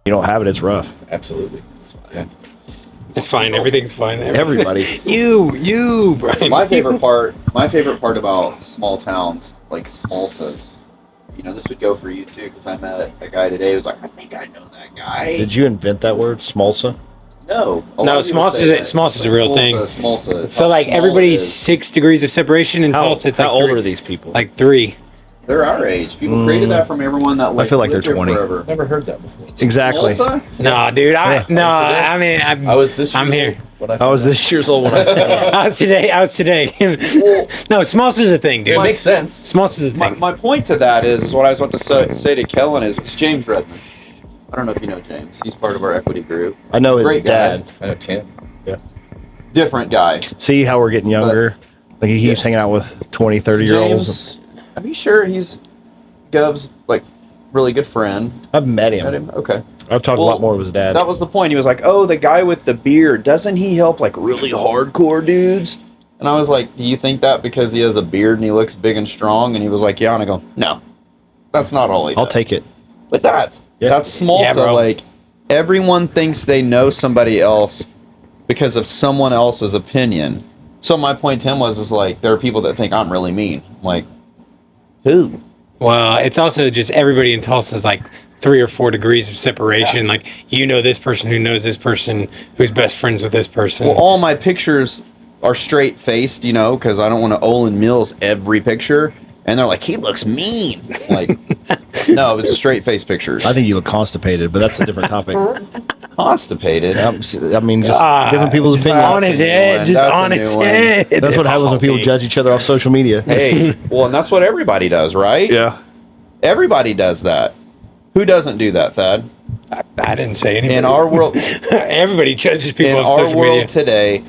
You don't have it, it's rough. Absolutely. It's fine. Yeah. It's fine. Everything's fine. Everybody. You, Bryan. My favorite part about small towns, like Smolsas, this would go for you too, because I met a guy today who was like, I think I know that guy. Did you invent that word, Smolsa? No. Smolsa is a real thing. Smolsa. So like everybody's 6 degrees of separation in Tulsa. It's how like old are these people? Like 3. They're our age. People created that from everyone that I feel like they're lived here 20. forever. Never heard that before. Exactly. Smolsa? No, dude. I was this. I'm here. I was this year's old when I was today. No, Smolsa is a thing, dude. It makes sense. Smolsa is a thing. My point to that is what I was about to say to Kellen is it's James Redmond. I don't know if you know James. He's part of our equity group. I know his Great guy. dad. I know Tim. Different guy. See how we're getting younger? Like he keeps hanging out with 20, 30-year-olds. James, are you sure he's Gov's really good friend? I've met Met him. him? Okay. I've talked a lot more with his dad. That was the point. He was like, oh, the guy with the beard, doesn't he help really hardcore dudes? And I was like, do you think that because he has a beard and he looks big and strong? And he was like, yeah. And I go, no, that's not all he does. I'll take it. But that's small. Yeah, so bro. everyone thinks they know somebody else because of someone else's opinion. So my point to him was there are people that think I'm really mean. I'm like, who? Well, it's also just everybody in Tulsa is like 3 or 4 degrees of separation. Yeah. Like, this person who knows this person who's best friends with this person. Well, all my pictures are straight faced, because I don't want to Olin Mills every picture. And they're like, he looks mean. Like, no, it was straight face pictures. I think you look constipated, but that's a different topic. Constipated? I mean, just different people's opinions. On his head. Just on his head. That's what happens when people judge each other off social media. Hey, well, and that's what everybody does, right? Yeah. Everybody does that. Who doesn't do that, Thad? I didn't say anything. In our world, everybody judges people in on our social world media. today,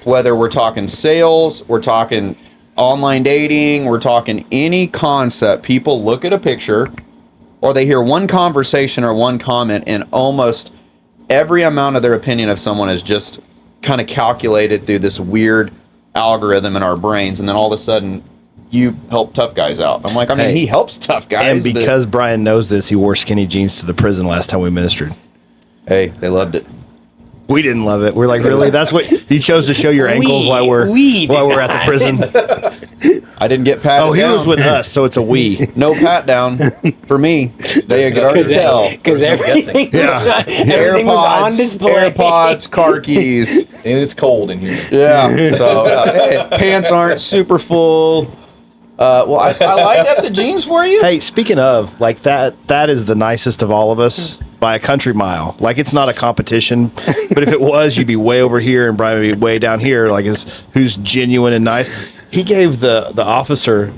whether we're talking sales, we're talking online dating, we're talking any concept, people look at a picture or they hear one conversation or one comment and almost every amount of their opinion of someone is just kind of calculated through this weird algorithm in our brains, and then all of a sudden you help tough guys out. I'm like, he helps tough guys. And because Bryan knows this, he wore skinny jeans to the prison last time we ministered. Hey, they loved it. We didn't love it. We're like, really? That's what you chose to show your ankles while we're at the prison? I didn't get patted down. Oh, he was with us, so it's a we. No pat down for me. They could already tell. Because everything, everything was on display. AirPods, car keys. And it's cold in here. Yeah. So pants aren't super full. Well, I lined up the jeans for you. Hey, speaking of, that is the nicest of all of us by a country mile. Like, it's not a competition, but if it was, you'd be way over here and Bryan would be way down here, who's genuine and nice. He gave the officer,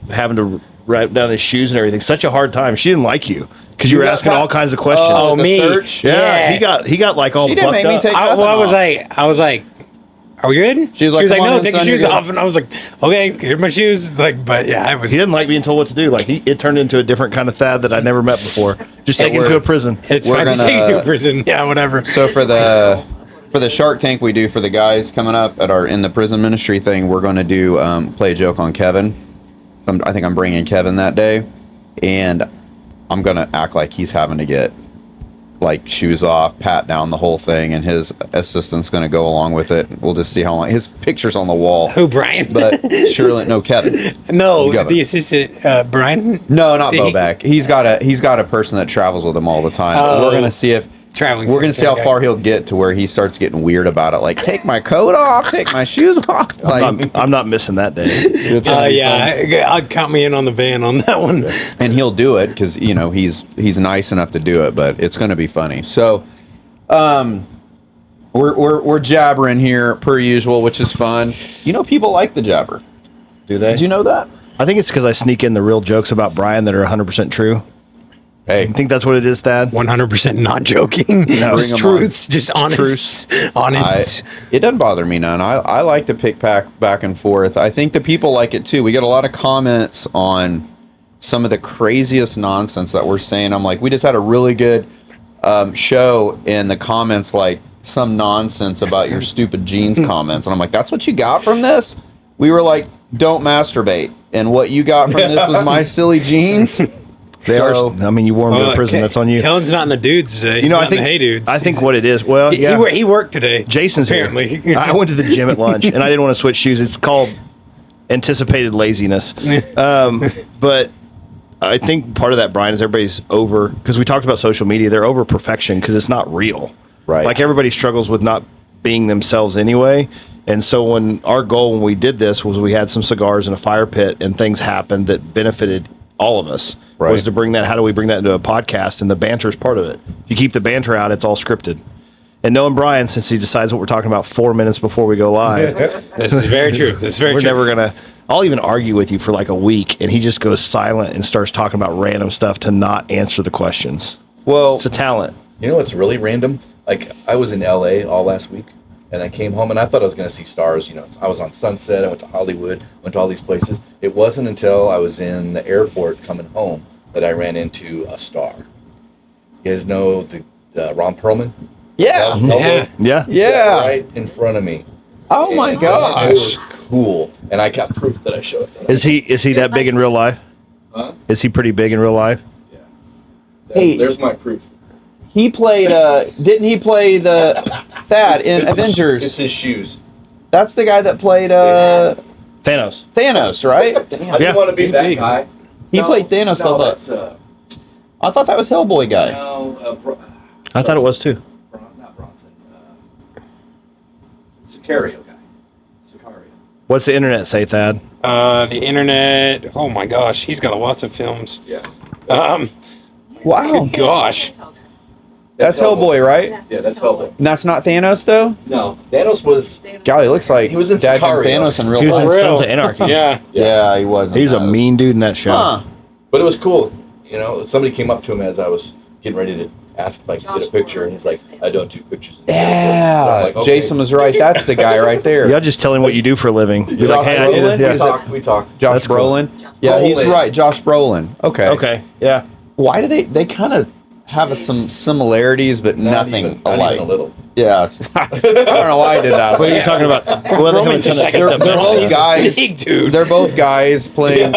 having to write down his shoes and everything, such a hard time. She didn't like you because you were asking all kinds of questions. Oh, me? Search? Yeah, he got all She didn't bucked make me up. take I was like, are we good? She was like, "Come on no, in, take your son, shoes you're good." off. And I was like, okay, here's my shoes. But yeah, I was. He didn't like being told what to do. It turned into a different kind of Thad that I never met before. Just take him to a prison. It's We're fine to gonna- take you to prison. Yeah, whatever. So for the Shark Tank we do for the guys coming up at our in the prison ministry thing, we're going to do play a joke on Kevin. I think I'm bringing Kevin that day, and I'm going to act like he's having to get shoes off, pat down the whole thing, and his assistant's going to go along with it. We'll just see how long. His picture's on the wall. Who, Bryan? But surely, no, Kevin. No, the assistant, Bryan? No, not Bobak. He's got a person that travels with him all the time. We're going to see if traveling. We're going to see how far he'll get to where he starts getting weird about it. Take my coat off, take my shoes off. I'm not missing that day. I'll count me in on the van on that one. And he'll do it because, he's nice enough to do it, but it's going to be funny. So, we're jabbering here per usual, which is fun. People like the jabber. Do they? Did you know that? I think it's because I sneak in the real jokes about Bryan that are 100% true. Hey, you think that's what it is, Thad? 100% not joking. No, just truths, just honest. Honest. It doesn't bother me none. I like to pick back and forth. I think the people like it too. We get a lot of comments on some of the craziest nonsense that we're saying. I'm like, we just had a really good show in the comments, some nonsense about your stupid jeans comments. And I'm like, that's what you got from this? We were like, don't masturbate. And what you got from this was my silly jeans? They are. I mean, you wore them to Well, prison. That's on you. Kellen's not in the dudes today. You know, He's I think. not in the hey dudes. I think what it is. Well, yeah. He worked today. Jason's apparently. here. I went to the gym at lunch, and I didn't want to switch shoes. It's called anticipated laziness. But I think part of that, Brian, is everybody's over, because we talked about social media. They're over perfection because it's not real. Right. Like everybody struggles with not being themselves anyway. And so when our goal when we did this was we had some cigars in a fire pit and things happened that benefited all of us. Right. Was to bring that. How do we bring that into a podcast? And the banter is part of it. If you keep the banter out, it's all scripted. And knowing Brian, since he decides what we're talking about 4 minutes before we go live, This is very true. This is very we're true. never gonna. I'll even argue with you for like a week, and he just goes silent and starts talking about random stuff to not answer the questions. Well, It's a talent. You know what's really random? Like, I was in LA all last week, and I came home, and I thought I was going to see stars. You know, I was on Sunset, I went to Hollywood, went to all these places. It wasn't until I was in the airport coming home that I ran into a star. You guys know the Ron Perlman? yeah. Yeah. Yeah. Sat Yeah. right in front of me. Oh my And gosh. It was cool, and I got proof that I showed it. Is he that big in real life? Huh? Is he pretty big in real life? Yeah. Hey. There's my proof. He played. Didn't he play the Thad in It's Avengers? his shoes. That's the guy that played Thanos. Thanos, right? I didn't want to be He's that big. guy. He played Thanos. No, I thought. that's, I thought that was Hellboy guy. I thought it was too. Not Bronson. Sicario guy. Sicario. What's the internet say, Thad? The internet. Oh my gosh, he's got lots of films. Yeah. Wow. Good gosh. That's Hellboy, right? Yeah, that's Hellboy. And that's not Thanos, though. No, Thanos was. Golly, it looks like He was in Dad Sicario. Thanos in real He was in life. Sons of Anarchy. Yeah. Yeah, he was. He's a mean dude in that show. Huh. But it was cool. You know, somebody came up to him as I was getting ready to ask if I could get a picture, and he's like, "I don't do pictures." So Yeah, I'm like, okay. Jason was right. That's the guy right there. Y'all just tell him what you do for a living. Be like, Josh hey, I do Brolin? this. Yeah. We talked. Josh That's cool. Brolin. Yeah, he's Brolin. right. Josh Brolin. Okay. Okay. Yeah. Why do they kind of have some similarities, but nothing Not alike? even a little. Yeah. I don't know why I did that. What are you talking about? Well, they haven't done that. They're both guys. Big dude. They're both guys playing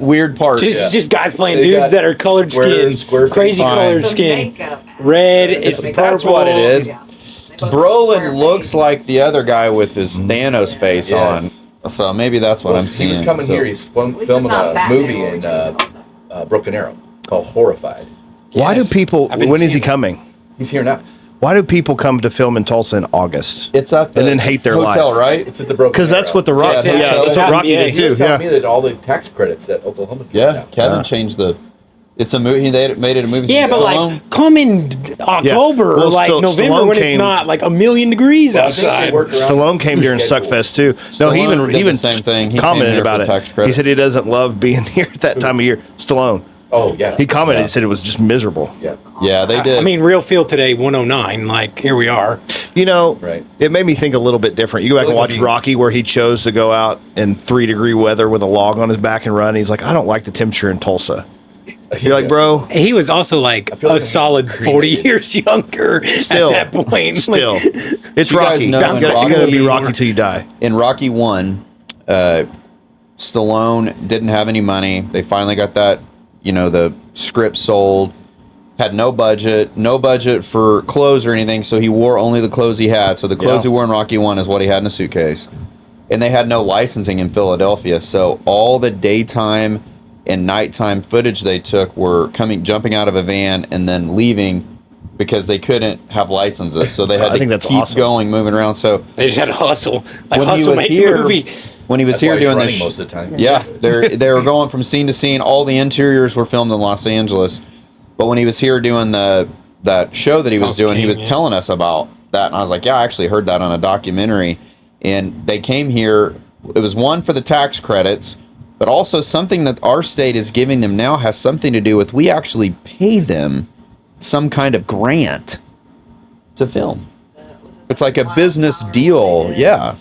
weird parts. Just guys playing They dudes got that are colored square skin, face. crazy Fine. colored skin. Red is That's purple. what it is. Brolin looks like the other guy with his Thanos face Yes. on. So maybe that's what I'm He seeing. was coming So- here. He's filming it's a not Batman, movie we're in just Broken Arrow called Horrified. Why do Yes. people? I've been When is he seeing it. coming? He's here now. Why do people come to film in Tulsa in August? It's at the And then hate their hotel, life. right? It's at the Broken Because that's Arrow. what the Rock. Yeah, Yeah, yeah, that's what yeah, Rocky yeah, did He was too. telling me Yeah. that all the tax credits that Oklahoma get Yeah, now. Kevin changed the. It's a movie. They made it a movie. Yeah, but Stallone. like come in October Well, or like November Stallone when came- it's not like a million degrees Well, I think they outside. work around Stallone came during schedule. Suckfest too. No, he Stallone even did he the even same thing. He came commented here about for it. tax credit. He said he doesn't love being here at that time of year. Stallone. Oh yeah. He commented. Yeah. He said it was just miserable. Yeah. Yeah, they did. I mean, real feel today 109. Like here we are. You know, Right. it made me think a little bit different. You go back and Really watch would be- Rocky, where he chose to go out in 3-degree weather with a log on his back and run. He's like, I don't like the temperature in Tulsa. You're like, bro, He was also like I feel like a I'm solid 40 cremated. years younger still, at that point. still, Like, it's You guys Rocky. know You in gotta be Rocky- Rocky till you die. in Rocky 1, Stallone didn't have any money. They finally got that, the script sold. Had no budget for clothes or anything, so he wore only the clothes he had. So the clothes Yeah. he wore in Rocky 1 is what he had in a suitcase. And they had no licensing in Philadelphia, so all the daytime and nighttime footage they took were jumping out of a van and then leaving because they couldn't have licenses. So they had I to think that's keep awesome. going, moving around. So they just had to hustle. Like when he hustle was make here, the movie. when he was That's why here he's doing running this, most of the time. yeah, they were going from scene to scene. All the interiors were filmed in Los Angeles, but when he was here doing that show that he was Tulsa doing, he King, was yeah. telling us about that, and I was like, yeah, I actually heard that on a documentary. And they came here. It was one for the tax credits, but also something that our state is giving them now has something to do with we actually pay them some kind of grant to film. It's like a business deal, yeah,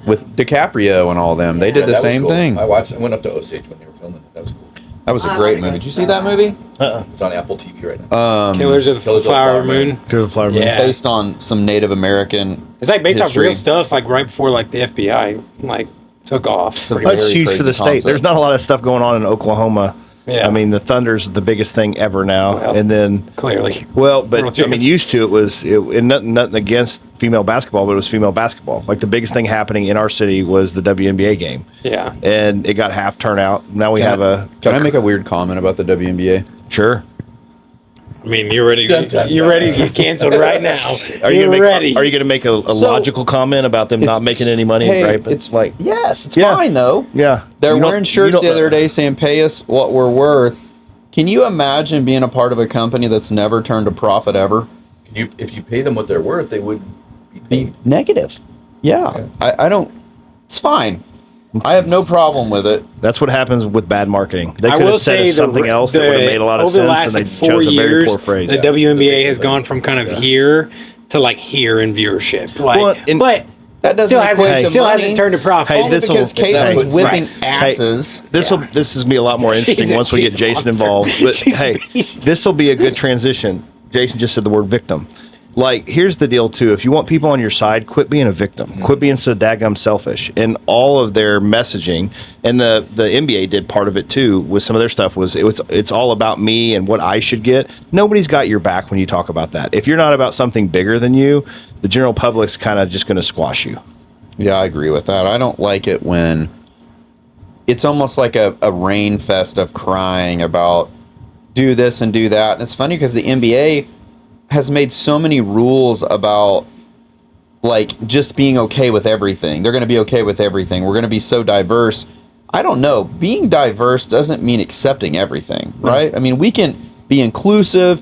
with DiCaprio and all them. They did Yeah, the that was same cool. thing. I went up to Osage when they were filming it. That was cool. That was a I great like movie. this Did you see that movie? It's on Apple TV right now. Killers of the Killers of the Flower Flower Moon. Moon. Go to the flower moon. Yeah. Based on some Native American. It's like based off history. real stuff. Like right before like the FBI like took off. a That's very huge crazy for the state. concept. There's not a lot of stuff going on in Oklahoma Yeah. I mean, the Thunder's the biggest thing ever now. Well, and then clearly. Well, but World I mean, champs. used to and nothing against female basketball, but it was female basketball. Like the biggest thing happening in our city was the WNBA game. Yeah. And it got half turnout. Now we have a. Can I make a weird comment about the WNBA? Sure. I mean, you're ready. Dun, dun, You're dun. ready to get canceled right now. Are you You're gonna ready. Are you going to make a So, logical comment about them not making any money? Hey, Right? But it's like, yes, it's Yeah. fine though. yeah, They're You don't- wearing you shirts don't- the other day saying "Pay us what we're worth." Can you imagine being a part of a company that's never turned a profit ever? If you pay them what they're worth, they would be Be paid. negative. Yeah, I don't. It's fine. I have no problem with it. That's what happens with bad marketing. They I could will have said say something else that would have made a lot of over the sense, last and they like 4 chose a very years, poor phrase. the Yeah. WNBA has gone from kind of here to like here in viewership. Like, Well, and- but That doesn't still equate hasn't to still money. hasn't turned a profit. Hey, Only this because will- Caitlin's Exactly. whipping Right. asses. This will be a lot more interesting once we she's get a Jason monster. involved. But She's a hey, beast. this will be a good transition. Jason just said the word victim. Like, here's the deal too. If you want people on your side, quit being a victim. Quit being so daggum selfish. And all of their messaging, and the NBA did part of it too. With some of their stuff it's all about me and what I should get. Nobody's got your back when you talk about that. If you're not about something bigger than you, the general public's kind of just going to squash you. Yeah, I agree with that. I don't like it when it's almost like a rain fest of crying about do this and do that. And it's funny because the NBA has made so many rules about like just being okay with everything. They're going to be okay with everything. We're going to be so diverse. I don't know. Being diverse doesn't mean accepting everything, right? I mean, we can be inclusive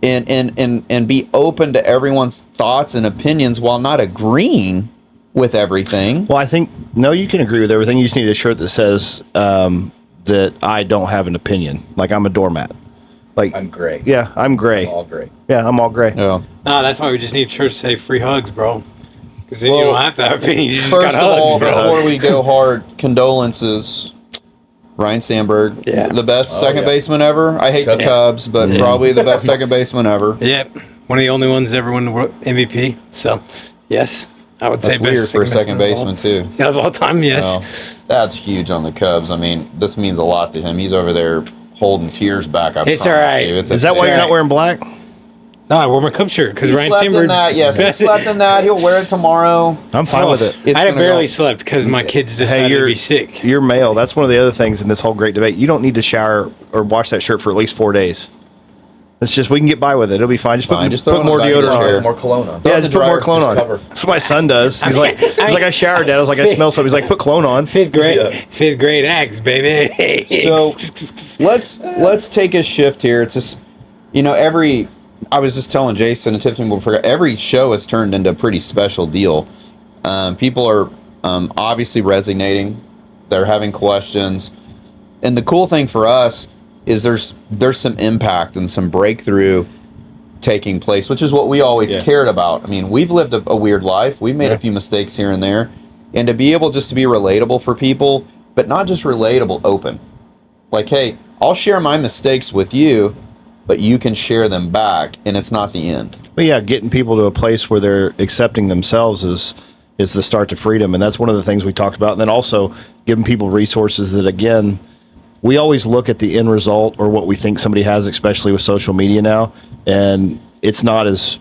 and be open to everyone's thoughts and opinions while not agreeing with everything. Well, I think, no, you can agree with everything. You just need a shirt that says that I don't have an opinion. Like I'm a doormat. Like I'm gray. Yeah, I'm gray. I'm all gray. Yeah, I'm all gray. Yeah. No, that's why we just need shirts to say free hugs, bro. Because then you Well, don't have to have opinion. You just First got of all, hugs, bro. before we go hard, condolences, Ryan Sandberg, Yeah. the best Oh, second yeah. baseman ever. I hate the Cubs. Cubs, but probably the best second baseman ever. Yep. One of the only ones to ever win the world MVP. So, yes. I would say That's weird best for a second of all. baseman too. Yeah, of all time, yes. Well, that's huge on the Cubs. I mean, this means a lot to him. He's over there holding tears back. I It's promise all right. you. Is that why you're Right. not wearing black? No, I wore my Cub shirt because He Ryan slept in Timber. that. Yes, he slept in that. He'll wear it tomorrow. I'm fine with it. It's I had gonna barely go- slept because my kids decided to be sick. You're male. That's one of the other things in this whole great debate. You don't need to shower or wash that shirt for at least 4 days. It's just we can get by with it. It'll be fine. Just Fine, put, just throw put it more on the back of deodorant the on. chair. More cologne on. Yeah, Throw just it in put the more dryer, cologne just on. cover. That's what my son does. He's like, I showered, Dad. I was like, I smell something. He's like, put cologne on. Fifth grade, Yeah. fifth grade acts, baby. So let's take a shift here. It's just, I was just telling Jason and Tiffany before, every show has turned into a pretty special deal. People are obviously resonating. They're having questions. And the cool thing for us is there's some impact and some breakthrough taking place, which is what we always Yeah. cared about. I mean, we've lived a weird life. We've made a few mistakes here and there. And to be able just to be relatable for people, but not just relatable, open. Like, hey, I'll share my mistakes with you, but you can share them back, and it's not the end. But yeah, getting people to a place where they're accepting themselves is the start to freedom, and that's one of the things we talked about. And then also giving people resources that, again, we always look at the end result or what we think somebody has, especially with social media now, and it's not as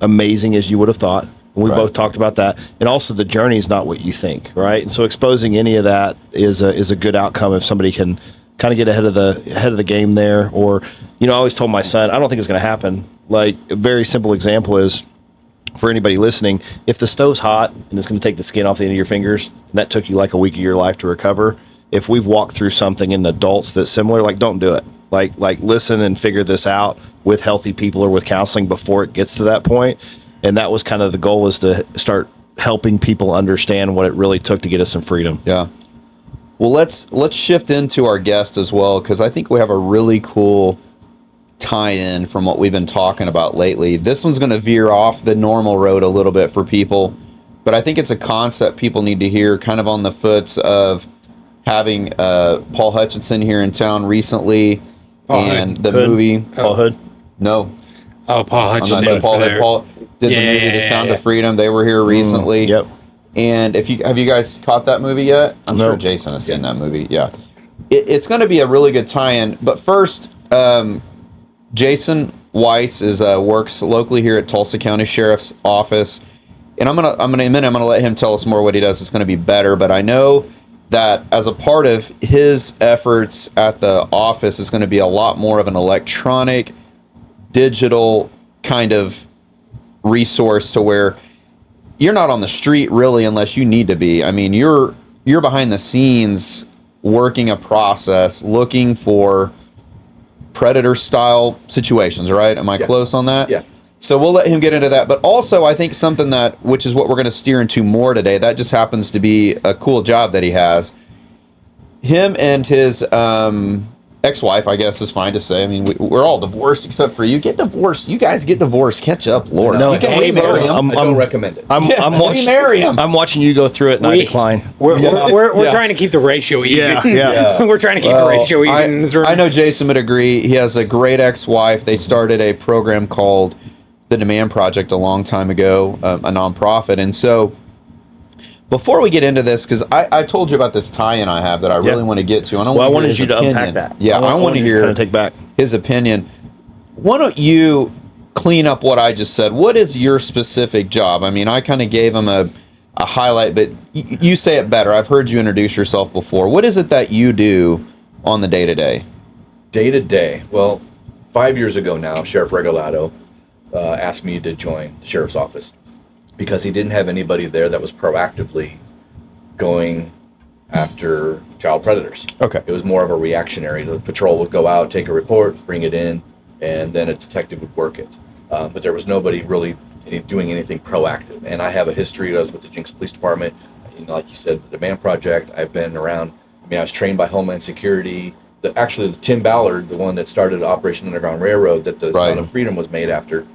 amazing as you would have thought. We Right. both talked about that, and also the journey is not what you think, right? And so exposing any of that is a good outcome if somebody can kind of get ahead of the game there. Or, I always told my son, I don't think it's going to happen. Like a very simple example is, for anybody listening, if the stove's hot and it's going to take the skin off the end of your fingers, and that took you like a week of your life to recover, if we've walked through something in adults that's similar, like don't do it. Like listen and figure this out with healthy people or with counseling before it gets to that point. And that was kind of the goal, is to start helping people understand what it really took to get us some freedom. Yeah. Well, let's shift into our guest as well, because I think we have a really cool tie-in from what we've been talking about lately. This one's going to veer off the normal road a little bit for people, but I think it's a concept people need to hear, kind of on the foots of having Paul Hutchinson here in town recently, Paul and Hood. the Hood. movie. Paul Hood. No, Oh, Paul I'm Hutchinson. not the Paul for Hood. their- Paul did Yeah, the movie yeah, The yeah, Sound yeah. of Freedom. They were here recently. Yep. And have you guys caught that movie yet? I'm No. sure Jason has seen that movie. Yeah. it's going to be a really good tie-in. But first, Jason Weiss works locally here at Tulsa County Sheriff's Office, and I'm gonna let him tell us more what he does. It's going to be better, but I know that as a part of his efforts at the office, is going to be a lot more of an electronic, digital kind of resource to where you're not on the street really unless you need to be. I mean, you're behind the scenes working a process, looking for predator style situations, right? Am I close on that? Yeah. So we'll let him get into that. But also, I think something which is what we're going to steer into more today, that just happens to be a cool job that he has. Him and his ex-wife, I guess is fine to say. I mean, we're all divorced except for you. Get divorced. You guys get divorced. Catch up, Lord. No, you can remarry him. I don't recommend it. I'm watching. Remarry him. I'm watching you go through it, and I decline. We're trying to keep the ratio even. Yeah. We're trying to keep the ratio even in this room. I know Jason would agree. He has a great ex-wife. They started a program called The Demand Project a long time ago, a nonprofit. And so before we get into this, because I told you about this tie-in I have that I really want to get to. And I wanted you to unpack that. Yeah, I want to hear kind of take back his opinion. Why don't you clean up what I just said? What is your specific job? I mean, I kind of gave him a highlight, but you say it better. I've heard you introduce yourself before. What is it that you do on the day-to-day? Day-to-day. Well, 5 years ago now, Sheriff Regalado asked me to join the sheriff's office because he didn't have anybody there that was proactively going after child predators. Okay. It was more of a reactionary. The patrol would go out, take a report, bring it in, and then a detective would work it. But there was nobody really doing anything proactive. And I have a history. I was with the Jinx Police Department. You know, like you said, the Demand Project. I've been around. I mean, I was trained by Homeland Security. Actually, the Tim Ballard, the one that started Operation Underground Railroad, that the Son of Freedom was made after,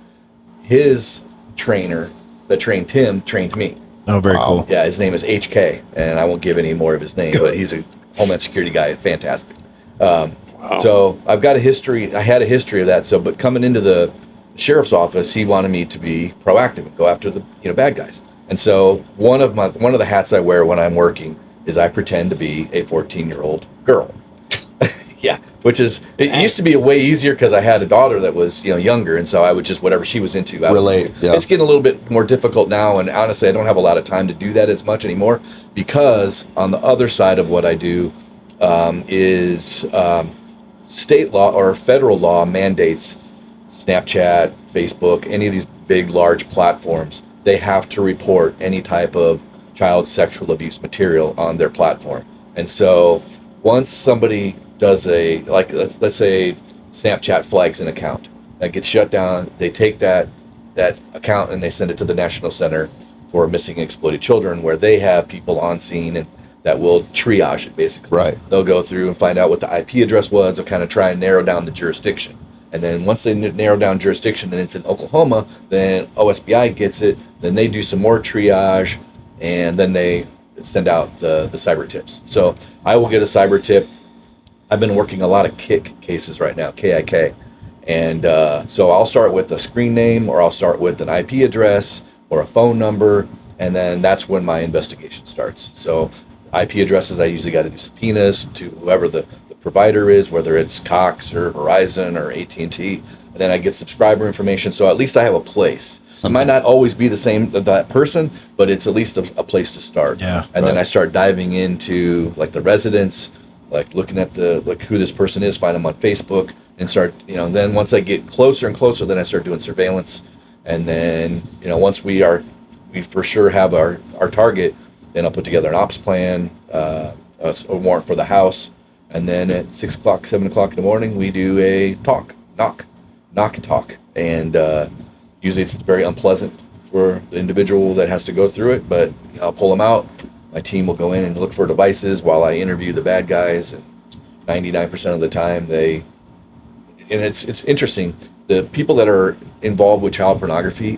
his trainer that trained Tim trained me. Oh, very cool. Yeah, his name is HK, and I won't give any more of his name, but he's a Homeland Security guy, fantastic. So I've got a history. I had a history of that. So, but coming into the sheriff's office, he wanted me to be proactive and go after the bad guys. And so one of the hats I wear when I'm working is I pretend to be a 14-year-old girl. Yeah, which is, it used to be way easier because I had a daughter that was younger, and so I would just, whatever she was into, I was into. Yeah. It's getting a little bit more difficult now, and honestly, I don't have a lot of time to do that as much anymore because on the other side of what I do is state law or federal law mandates Snapchat, Facebook, any of these big, large platforms. They have to report any type of child sexual abuse material on their platform. And so once somebody does let's say Snapchat flags an account that gets shut down, they take that account and they send it to the National Center for Missing and Exploited Children, where they have people on scene and that will triage it basically. Right. They'll go through and find out what the IP address was. They'll kind of try and narrow down the jurisdiction. And then once they narrow down jurisdiction and it's in Oklahoma, then OSBI gets it. Then they do some more triage, and then they send out the cyber tips. So I will get a cyber tip. I've been working a lot of KIK cases right now, KIK. And so I'll start with a screen name, or I'll start with an IP address or a phone number, and then that's when my investigation starts. So IP addresses, I usually got to do subpoenas to whoever the provider is, whether it's Cox or Verizon or AT&T, and then I get subscriber information, so at least I have a place. It might not always be the same that person, but it's at least a place to start. Yeah. And then I start diving into like the residents, like looking at who this person is, find them on Facebook, and start, then once I get closer and closer, then I start doing surveillance. And then, once we for sure have our target, then I'll put together an ops plan, a warrant for the house. And then at 6 o'clock, 7 o'clock in the morning, we do a knock and talk. And usually it's very unpleasant for the individual that has to go through it, but I'll pull them out. My team will go in and look for devices while I interview the bad guys. And 99% of the time it's interesting. The people that are involved with child pornography,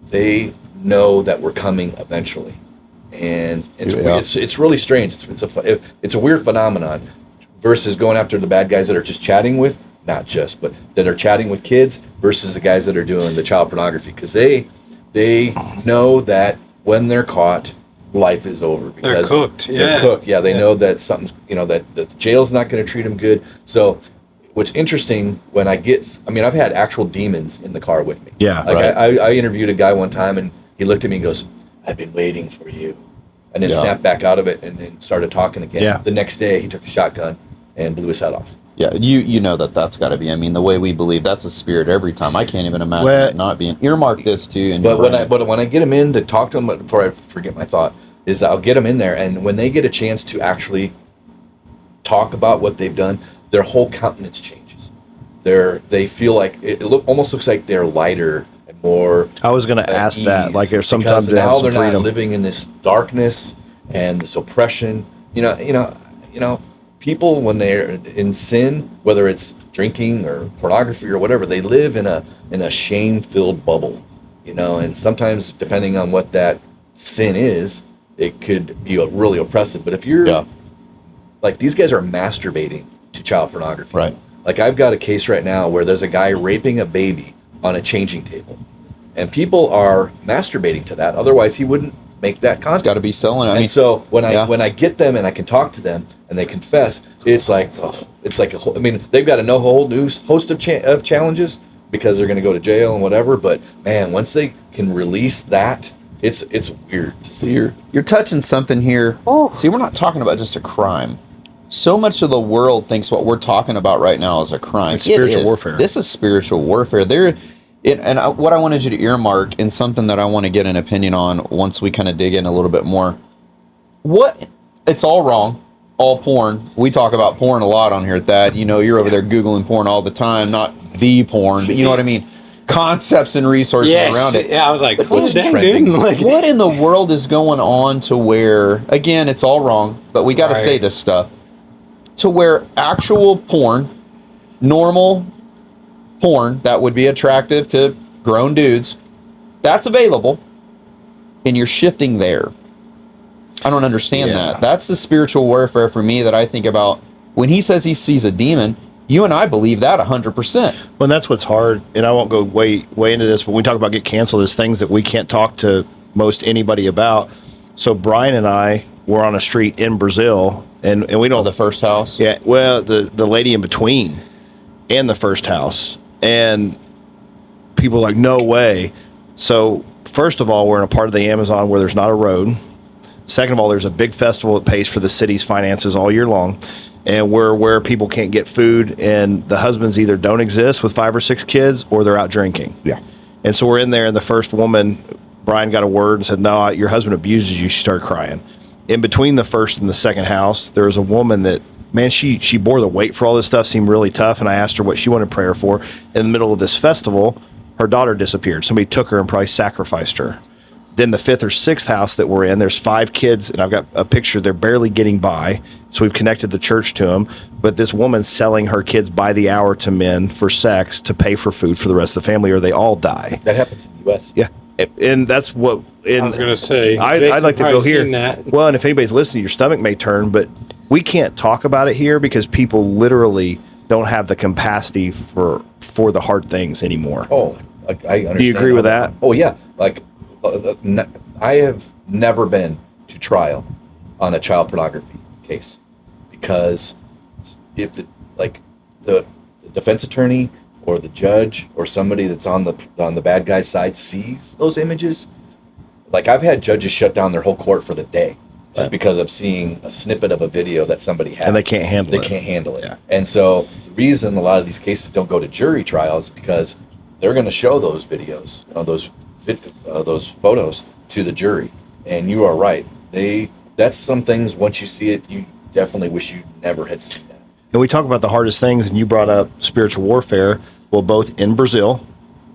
they know that we're coming eventually. And it's really strange. It's a weird phenomenon versus going after the bad guys that are just chatting with, but that are chatting with kids versus the guys that are doing the child pornography, because they know that when they're caught, life is over because cooked. They're cooked. Yeah, they know that something's, that the jail's not going to treat them good. So what's interesting when I've had actual demons in the car with me. Yeah, like I interviewed a guy one time and he looked at me and goes, "I've been waiting for you," and then snapped back out of it and then started talking again. Yeah. The next day he took a shotgun and blew his head off. Yeah, you know that's got to be. I mean, the way we believe, that's a spirit every time. I can't even imagine it not being. Earmark this too. And but when I get them in to talk to them, before I forget my thought, is I'll get them in there, and when they get a chance to actually talk about what they've done, their whole countenance changes. They feel like almost looks like they're lighter and more. I was going to ask that. Like, there's sometimes they have now some they're freedom. not living in this darkness and this oppression. People, when they're in sin, whether it's drinking or pornography or whatever, they live in a shame-filled bubble, and sometimes depending on what that sin is, it could be really oppressive. But if you're like, these guys are masturbating to child pornography. Right. Like, I've got a case right now where there's a guy raping a baby on a changing table, and people are masturbating to that. Otherwise, he wouldn't make that content. It's got to be selling. And so when I get them and I can talk to them and they confess, it's like they've got a whole new host of challenges because they're going to go to jail and whatever. But man, once they can release that, it's weird to see. You're touching something here. See, we're not talking about just a crime. So much of the world thinks what we're talking about right now is a crime. It's spiritual warfare. This is spiritual warfare. What I wanted you to earmark, and something that I want to get an opinion on once we kind of dig in a little bit more. It's all wrong, all porn. We talk about porn a lot on here at Thad. You're over there Googling porn all the time, not the porn, but you know what I mean? Concepts and resources around it. Yeah, I was like, What's dang, trending? dude. Like, What in the world is going on to where, again, it's all wrong, but we got to say this stuff, to where actual porn, normal porn that would be attractive to grown dudes, that's available, and you're shifting there. I don't understand that. That's the spiritual warfare for me that I think about. When he says he sees a demon, you and I believe that 100%. Well, that's what's hard, and I won't go way into this, but when we talk about get canceled, there's things that we can't talk to most anybody about. So Bryan and I were on a street in Brazil, and we don't... The first house? Yeah, well, the lady in between and the first house. And people are like, no way. So first of all, we're in a part of the Amazon where there's not a road. Second of all, there's a big festival that pays for the city's finances all year long. And we're where people can't get food, and the husbands either don't exist with 5 or 6 kids or they're out drinking. Yeah. And so we're in there, and the first woman, Bryan got a word and said, no, your husband abuses you. She started crying. In between the first and the second house, there was a woman that, man, she bore the weight for all this stuff, seemed really tough, and I asked her what she wanted prayer for. In the middle of this festival, her daughter disappeared. Somebody took her and probably sacrificed her. Then the 5th or 6th house that we're in, there's 5 kids, and I've got a picture. They're barely getting by, so we've connected the church to them. But this woman's selling her kids by the hour to men for sex to pay for food for the rest of the family, or they all die. That happens in the U.S. Yeah, and that's what... I was going to say, I'd like to go here. That. Well, and if anybody's listening, your stomach may turn, but we can't talk about it here because people literally don't have the capacity for the hard things anymore. Oh, like, I understand. Do you agree with that? Oh, yeah. Like, I have never been to trial on a child pornography case because if the defense attorney or the judge or somebody that's on the bad guy's side sees those images, like, I've had judges shut down their whole court for the day just because of seeing a snippet of a video that somebody had. And they can't handle it. They can't handle it. Yeah. And so the reason a lot of these cases don't go to jury trials is because they're going to show those videos, those photos to the jury. And you are right. That's some things, once you see it, you definitely wish you never had seen that. And we talk about the hardest things, and you brought up spiritual warfare. Well, both in Brazil,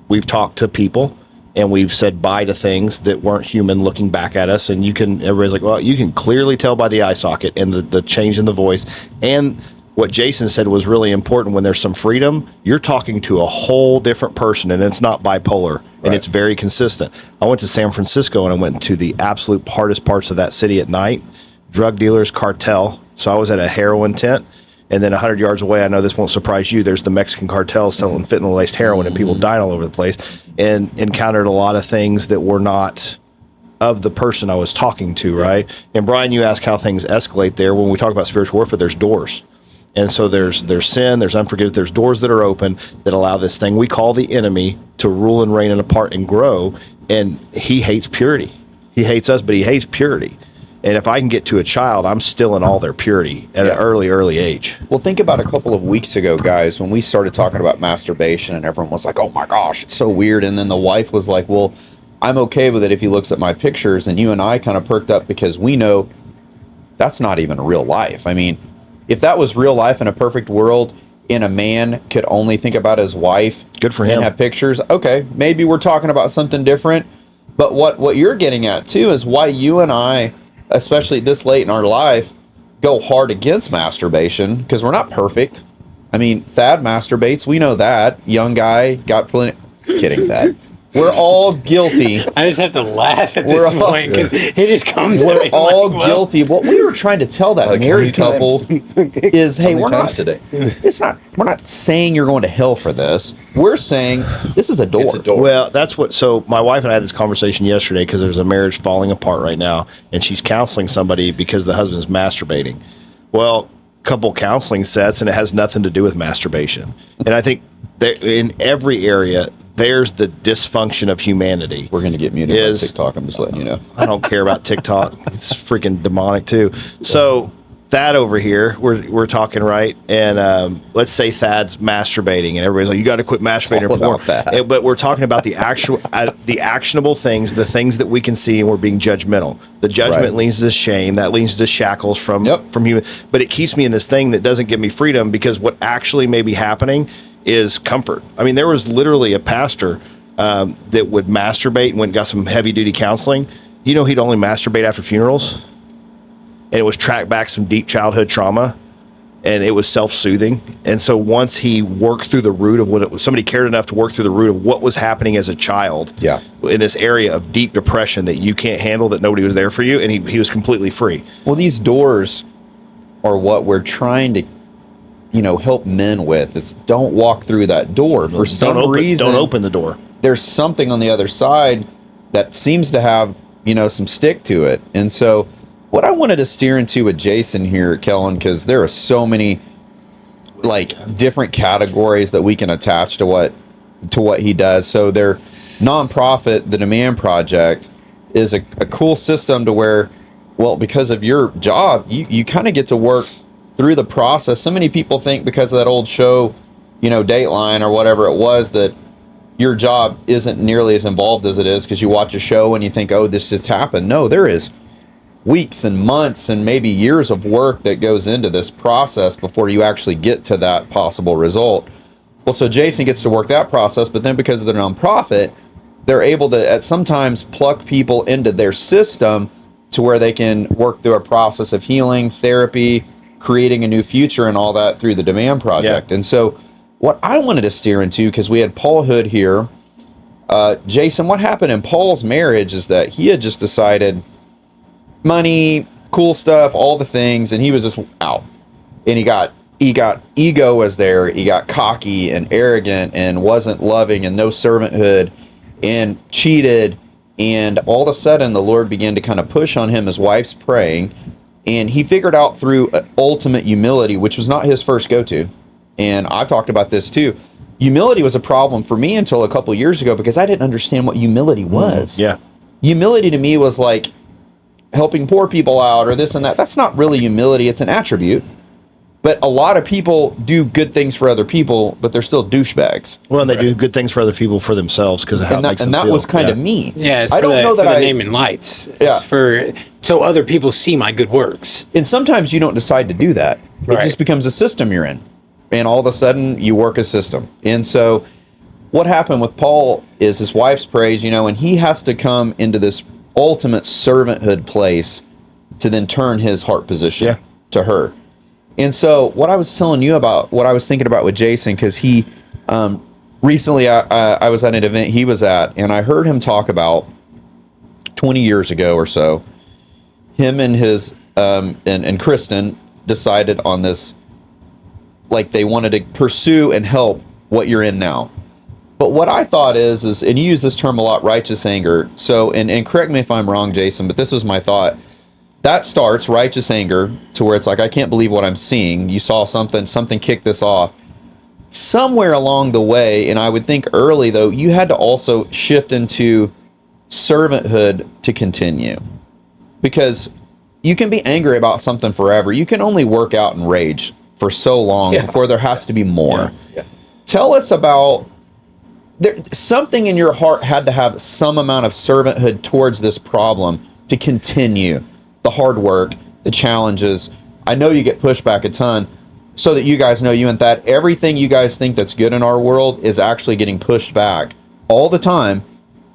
we've talked to people, and we've said bye to things that weren't human looking back at us. And everybody's like, well, you can clearly tell by the eye socket and the change in the voice. And what Jason said was really important. When there's some freedom, you're talking to a whole different person, and it's not bipolar, and it's very consistent. I went to San Francisco, and I went to the absolute hardest parts of that city at night. Drug dealers, cartel. So I was at a heroin tent. And then 100 yards away, I know this won't surprise you, there's the Mexican cartel selling fentanyl-laced heroin, and people dying all over the place, and encountered a lot of things that were not of the person I was talking to, right? And Brian, you ask how things escalate there. When we talk about spiritual warfare, there's doors. And so there's sin, there's unforgiveness, there's doors that are open that allow this thing we call the enemy to rule and reign and apart and grow. And he hates purity. He hates us, but he hates purity. And if I can get to a child, I'm still in all their purity at an early age. Well, think about a couple of weeks ago, guys, when we started talking about masturbation and everyone was like, oh my gosh, it's so weird. And then the wife was like, well, I'm okay with it if he looks at my pictures. And you and I kind of perked up because we know that's not even real life. I mean, if that was real life in a perfect world and a man could only think about his wife, good for him, and have pictures, okay, maybe we're talking about something different. But what you're getting at too is why you and I, especially this late in our life, go hard against masturbation, because we're not perfect. I mean, Thad masturbates. We know that. Young guy, got plenty. Kidding, Thad. We're all guilty. I just have to laugh at this point because it just comes. We're all guilty. What we were trying to tell that married couple is, hey, we're not today. It's not. We're not saying you're going to hell for this. We're saying this is a door. It's a door. Well, that's what. So my wife and I had this conversation yesterday because there's a marriage falling apart right now, and she's counseling somebody because the husband's masturbating. Well, couple counseling sets, and it has nothing to do with masturbation. And I think that in every area, there's the dysfunction of humanity. We're going to get muted by TikTok. I'm just letting you know. I don't care about TikTok. It's freaking demonic too. So Thad over here, we're talking, right? And let's say Thad's masturbating, and everybody's like, "You got to quit masturbating." All about that. But we're talking about the actual, the actionable things, the things that we can see, and we're being judgmental. The judgment leads to shame. That leads to shackles from human. But it keeps me in this thing that doesn't give me freedom, because what actually may be happening is comfort. I mean, there was literally a pastor that would masturbate and went and got some heavy duty counseling. You know, he'd only masturbate after funerals. And it was tracked back some deep childhood trauma, and it was self-soothing. And so once he worked through the root of what it was, somebody cared enough to work through the root of what was happening as a child in this area of deep depression that you can't handle, that nobody was there for you, and he was completely free. Well, these doors are what we're trying to, help men with. It's don't walk through that door. For some reason, don't open the door. There's something on the other side that seems to have, some stick to it. And so what I wanted to steer into with Jason here, Kellen, because there are so many different categories that we can attach to what he does. So their nonprofit, the Demand Project, is a cool system to where, well, because of your job, you kind of get to work through the process. So many people think because of that old show, Dateline or whatever it was, that your job isn't nearly as involved as it is because you watch a show and you think, oh, this just happened. No, there is weeks and months and maybe years of work that goes into this process before you actually get to that possible result. Well, so Jason gets to work that process, but then because of their nonprofit, they're able to at sometimes pluck people into their system to where they can work through a process of healing, therapy, creating a new future and all that through the Demand Project. Yeah. And so what I wanted to steer into, because we had Paul Hood here, Jason, what happened in Paul's marriage is that he had just decided money, cool stuff, all the things, and he was just out. And he got ego was there. He got cocky and arrogant and wasn't loving and no servanthood and cheated. And all of a sudden, the Lord began to kind of push on him. His wife's praying, and he figured out through ultimate humility, which was not his first go-to. And I've talked about this too. Humility was a problem for me until a couple years ago because I didn't understand what humility was. Yeah. Humility to me was like helping poor people out or this and that. That's not really humility. It's an attribute. But a lot of people do good things for other people, but they're still douchebags. Well, and they do good things for other people for themselves because of how it makes them feel. And that was kind of me. Yeah, it's for the name and lights. Yeah. It's so other people see my good works. And sometimes you don't decide to do that. Right. It just becomes a system you're in. And all of a sudden, you work a system. And so what happened with Paul is his wife's praise, and he has to come into this ultimate servanthood place to then turn his heart position to her. And so what I was telling you about, what I was thinking about with Jason, because he, recently I was at an event he was at, and I heard him talk about 20 years ago or so, him and his, and Kristen decided on this, like they wanted to pursue and help what you're in now. But what I thought is, and you use this term a lot, righteous anger. So, and correct me if I'm wrong, Jason, but this was my thought. That starts righteous anger to where it's like, I can't believe what I'm seeing. You saw something kicked this off. Somewhere along the way, and I would think early though, you had to also shift into servanthood to continue. Because you can be angry about something forever. You can only work out and rage for so long before there has to be more. Yeah. Tell us about something in your heart had to have some amount of servanthood towards this problem to continue the hard work, the challenges. I know you get pushback a ton, so that you guys know, you and Thad, everything you guys think that's good in our world is actually getting pushed back all the time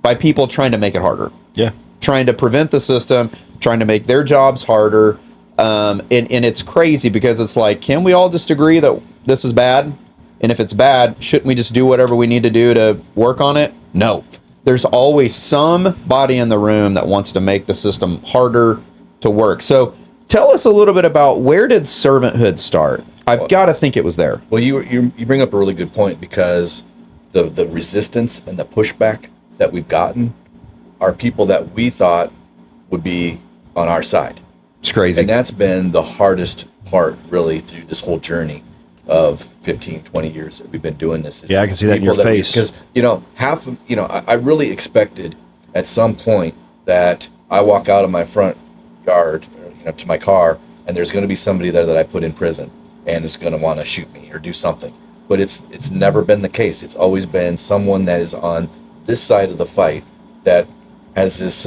by people trying to make it harder. Yeah. Trying to prevent the system, trying to make their jobs harder. And it's crazy because it's like, can we all just agree that this is bad? And if it's bad, shouldn't we just do whatever we need to do to work on it? No. There's always somebody in the room that wants to make the system harder to work. So tell us a little bit about, where did servanthood start? I've got to think it was there. Well, you bring up a really good point, because the resistance and the pushback that we've gotten are people that we thought would be on our side. It's crazy. And that's been the hardest part, really, through this whole journey of 15, 20 years that we've been doing this. Yeah, I can see that in your face. Because, I really expected at some point that I walk out of my front yard, to my car, and there's going to be somebody there that I put in prison and is going to want to shoot me or do something. But it's never been the case. It's always been someone that is on this side of the fight that has this,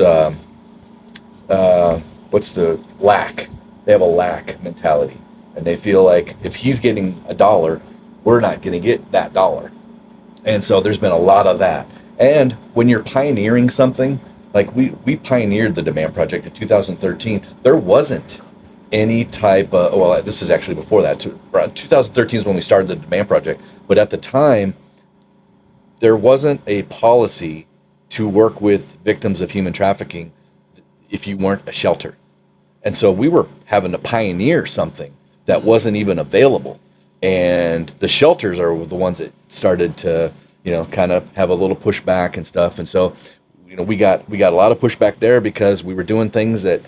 what's the lack? They have a lack mentality. And they feel like if he's getting $1, we're not going to get that $1. And so there's been a lot of that. And when you're pioneering something, like we pioneered the Demand Project in 2013, there wasn't any type of, well, this is actually before that. 2013 is when we started the Demand Project. But at the time, there wasn't a policy to work with victims of human trafficking if you weren't a shelter. And so we were having to pioneer something that wasn't even available. And the shelters are the ones that started to, kind of have a little pushback and stuff. And so, we got a lot of pushback there because we were doing things that,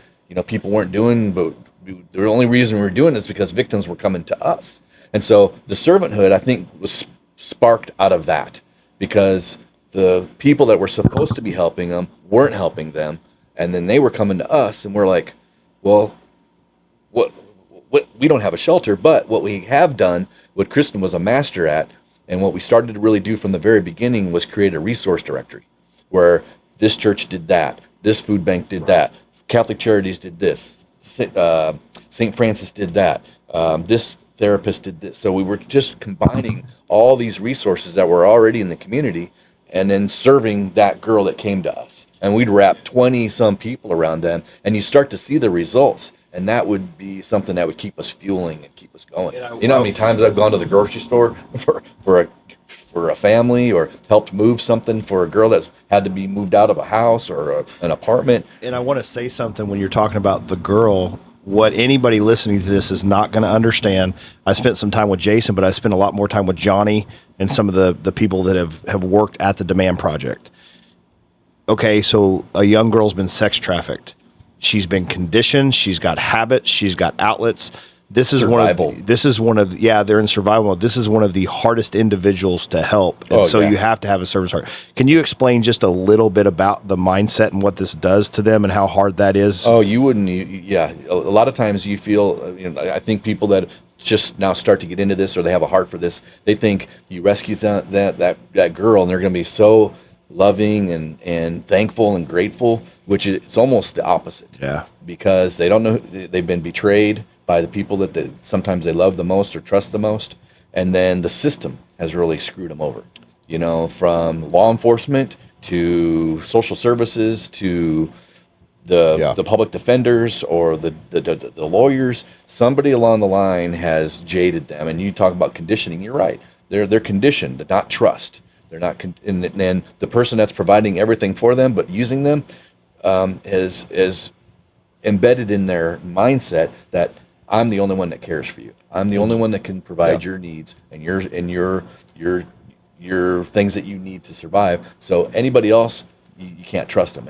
people weren't doing, but the only reason we were doing it is because victims were coming to us. And so the servanthood, I think, was sparked out of that, because the people that were supposed to be helping them weren't helping them. And then they were coming to us, and we're like, well, what we don't have a shelter, but what we have done, what Kristen was a master at, and what we started to really do from the very beginning, was create a resource directory where this church did that, this food bank did that, Catholic Charities did this, St. Francis did that, this therapist did this. So we were just combining all these resources that were already in the community and then serving that girl that came to us. And we'd wrap 20-some people around them, and you start to see the results. And that would be something that would keep us fueling and keep us going. You know how many times I've gone to the grocery store for a family, or helped move something for a girl that's had to be moved out of a house or an apartment. And I want to say something when you're talking about the girl. What anybody listening to this is not going to understand. I spent some time with Jason, but I spent a lot more time with Johnny and some of the people that have worked at the Demand Project. Okay, so a young girl's been sex trafficked. She's been conditioned. She's got habits. She's got outlets. This is survival. one of they're in survival mode. This is one of the hardest individuals to help. And you have to have a service heart. Can you explain just a little bit about the mindset and what this does to them and how hard that is? Oh, you wouldn't. Yeah. A lot of times you feel, I think people that just now start to get into this, or they have a heart for this, they think you rescue that girl and they're going to be so loving and thankful and grateful, which it's almost the opposite. Yeah. Because they don't know, they've been betrayed by the people that sometimes they love the most or trust the most. And then the system has really screwed them over, from law enforcement to social services to the public defenders or the lawyers. Somebody along the line has jaded them. And you talk about conditioning, you're right. They're conditioned to not trust. They're not, and the person that's providing everything for them but using them is embedded in their mindset that I'm the only one that cares for you. I'm the only one that can provide your needs, and you're your things that you need to survive. So anybody else, you can't trust them.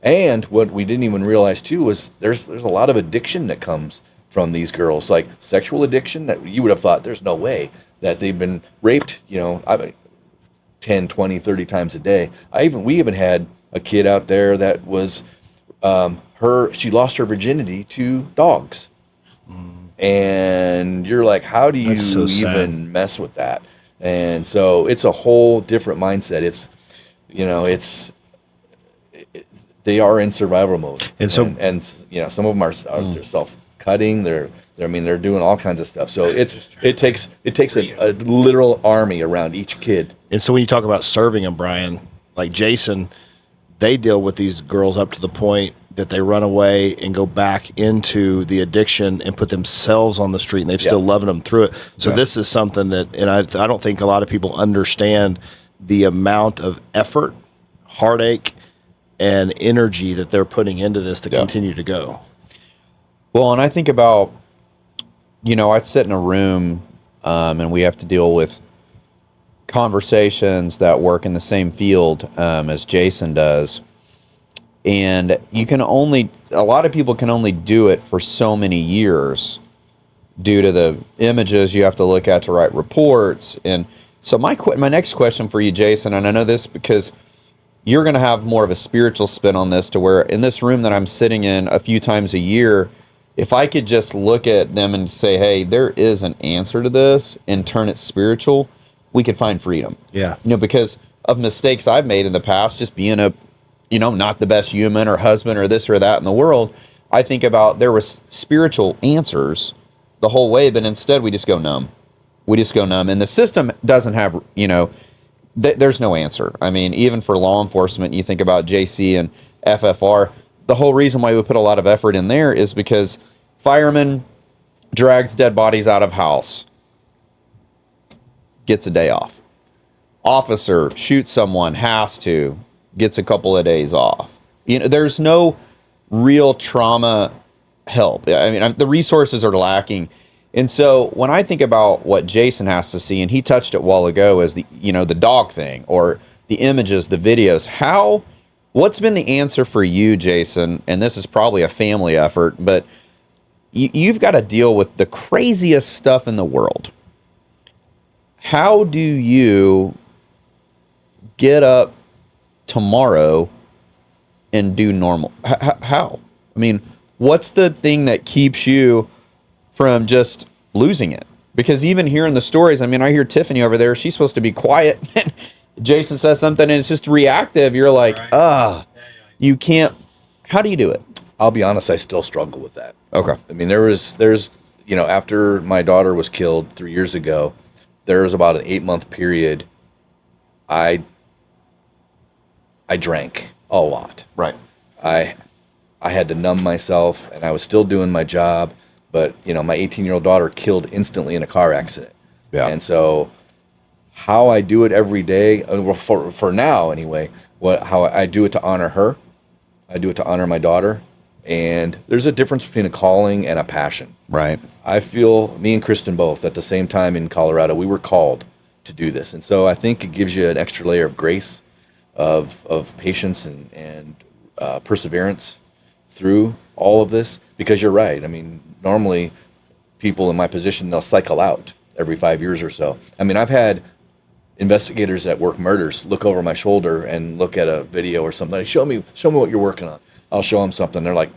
And what we didn't even realize too was there's a lot of addiction that comes from these girls, like sexual addiction that you would have thought there's no way that they've been raped, 10, 20, 30 times a day. We even had a kid out there that was, she lost her virginity to dogs. And you're like, how do you even mess with that? And so it's a whole different mindset. They are in survival mode. And so, some of them are they're self-cutting. They're doing all kinds of stuff. So it takes a literal army around each kid. And so when you talk about serving them, Bryan, like Jason, they deal with these girls up to the point that they run away and go back into the addiction and put themselves on the street, and they've still loving them through it. So this is something that, and I don't think a lot of people understand the amount of effort, heartache, and energy that they're putting into this to continue to go. Well, and I think about, I sit in a room and we have to deal with conversations that work in the same field as Jason does. And a lot of people can only do it for so many years due to the images you have to look at to write reports. And so my next question for you, Jason, and I know this because you're going to have more of a spiritual spin on this, to where in this room that I'm sitting in a few times a year, if I could just look at them and say, hey, there is an answer to this, and turn it spiritual, we could find freedom. Yeah. Because of mistakes I've made in the past, just being not the best human or husband or this or that in the world. I think about there was spiritual answers the whole way, but instead we just go numb. And the system doesn't have, there's no answer. I mean, even for law enforcement, you think about JC and FFR, the whole reason why we put a lot of effort in there is because fireman drags dead bodies out of house, gets a day off. Officer shoots someone, gets a couple of days off. There's no real trauma help. I mean, the resources are lacking. And so when I think about what Jason has to see, and he touched it a while ago, as the dog thing, or the images, the videos, what's been the answer for you, Jason? And this is probably a family effort, but you've got to deal with the craziest stuff in the world. How do you get up tomorrow and do normal? How? I mean, what's the thing that keeps you from just losing it? Because even hearing the stories, I hear Tiffany over there, she's supposed to be quiet, and Jason says something and it's just reactive. You're like, you can't. How do you do it? I'll be honest, I still struggle with that. Okay. There's after my daughter was killed 3 years ago, there was about an 8-month period I drank a lot. Right. I had to numb myself, and I was still doing my job, but my 18-year-old daughter killed instantly in a car accident. Yeah. And so how I do it every day, for now anyway, how I do it to honor her, I do it to honor my daughter, and there's a difference between a calling and a passion. Right. I feel, me and Kristen both, at the same time in Colorado, we were called to do this. And so I think it gives you an extra layer of grace, of patience and perseverance through all of this, because you're right. I mean, normally people in my position, they'll cycle out every 5 years or so. I mean, I've had investigators that work murders look over my shoulder and look at a video or something. Like, show me what you're working on. I'll show them something. They're like,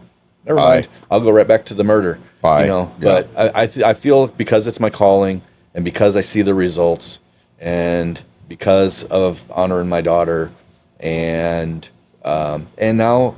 never mind. I'll go right back to the murder. But I feel, because it's my calling, and because I see the results, and because of honoring my daughter, and now